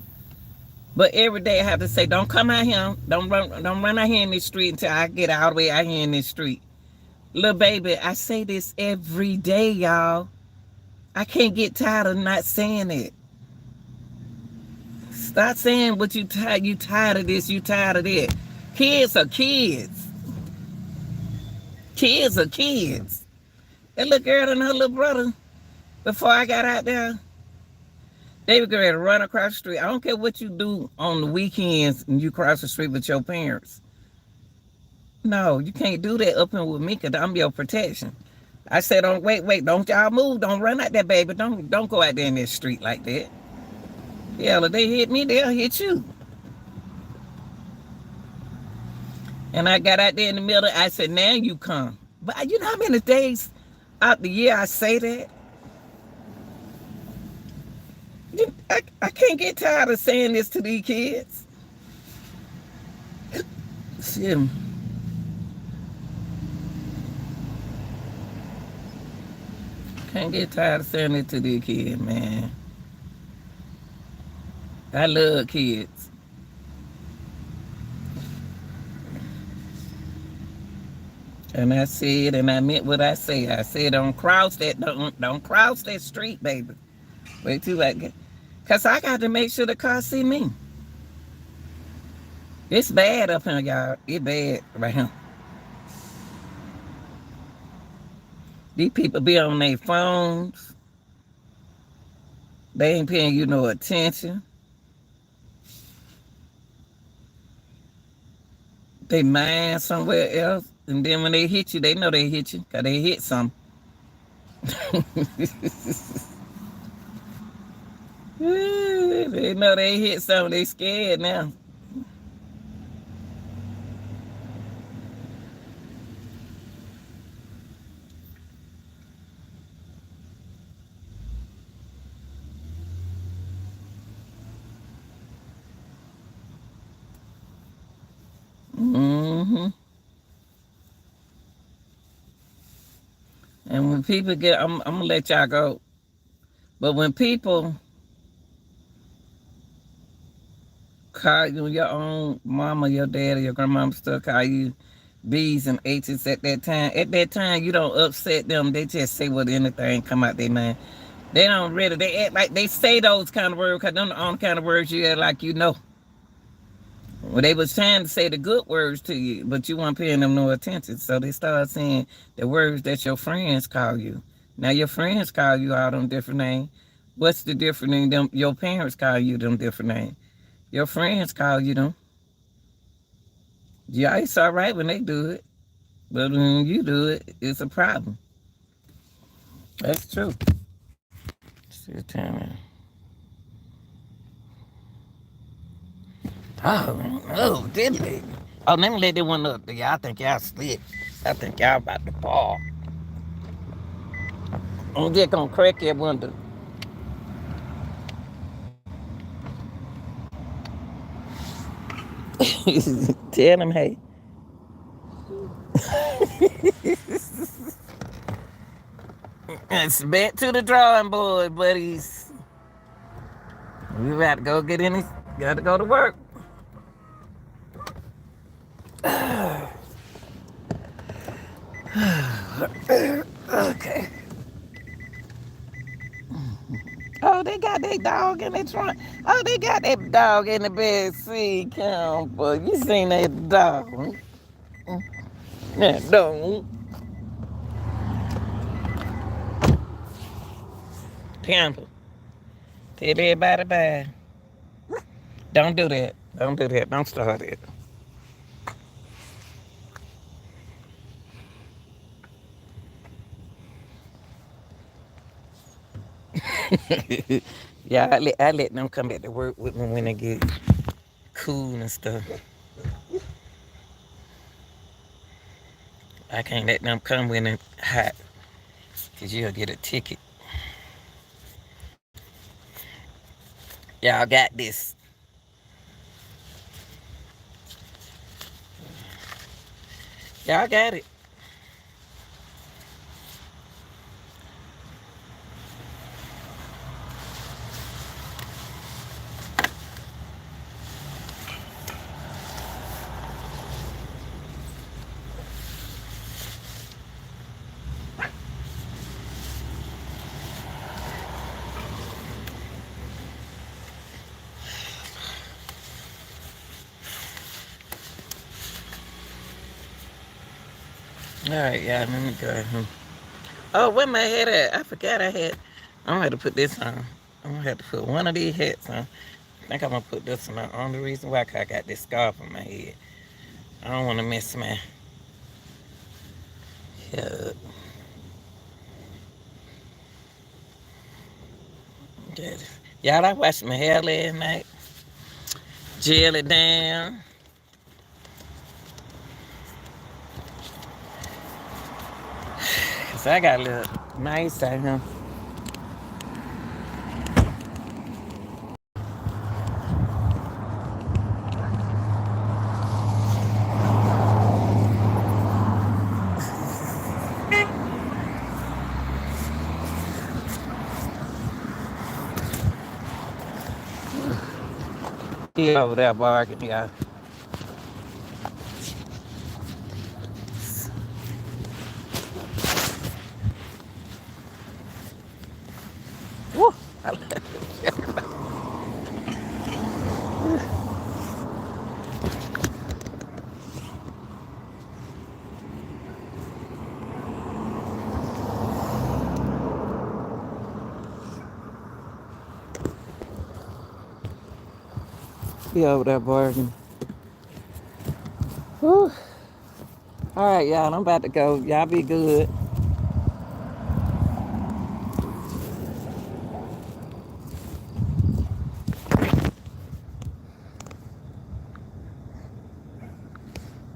But every day I have to say, don't come out here. Don't run out here in this street until I get all the way out here in this street. Little baby, I say this every day, y'all. I can't get tired of not saying it. Stop saying what you tired. You tired of this. You tired of that. Kids are kids. Kids are kids. That little girl and her little brother, before I got out there, they were ready to run across the street. I don't care what you do on the weekends and you cross the street with your parents. No, you can't do that up and with me because I'm your protection. I said, don't wait, don't y'all move. Don't run out there, baby. Don't go out there in this street like that. Yeah, if they hit me, they'll hit you. And I got out there in the middle. I said, now you come. But you know how many days out the year I say that? I can't get tired of saying this to these kids. Shit. Can't get tired of saying it to these kids, man. I love kids. And I said, and I meant what I say. I said, don't cross that street, baby. Wait till I get, cause I got to make sure the car see me. It's bad up here, y'all. It's bad right here. These people be on their phones. They ain't paying you no attention. They mind somewhere else. And then when they hit you, they know they hit you because they hit something. They know they hit something. They scared now. Mm-hmm. And when people get, I'm gonna let y'all go. But when people call you, your own mama, your dad, or your grandmama still call you B's and H's at that time you don't upset them. They just say what anything come out their mind. They don't really, they act like they say those kind of words because they're the only kind of words you act like you know. Well, they was trying to say the good words to you, but you weren't paying them no attention. So they started saying the words that your friends call you. Now your friends call you all them different names. What's the difference in them? Your parents call you them different names. Your friends call you them. Yeah, it's all right when they do it. But when you do it, it's a problem. That's true. Still time. Oh, no, didn't they? Oh, let me let that one up. Y'all think y'all slick. I think y'all about to fall. I'm just gonna crack that window. Tell them, hey. It's back to the drawing board, buddies. We got to go get in this. Got to go to work. Okay. Oh, they got that dog in the trunk. Oh, they got that dog in the bed seat. Come, boy. You seen that dog? That dog. Tampa. Tell everybody bye. Don't do that. Don't do that. Don't start it. Yeah, I let them come back to work with me when they get cool and stuff. I can't let them come when it's hot, because you'll get a ticket. Y'all got this. Y'all got it. All right, y'all, let me go. Oh, where my head at? I forgot I had. I'm gonna have to put this on. I'm gonna have to put one of these hats on. I think I'm gonna put this one on. Only reason why, 'cause I got this scarf on my head. I don't want to mess my hair up. Good. Y'all, I washed my hair last night. Gel it down. Cause I got a little nice out here. He over there barking, y'all. Woo! He over there barking. Whew. All right, y'all, I'm about to go. Y'all be good.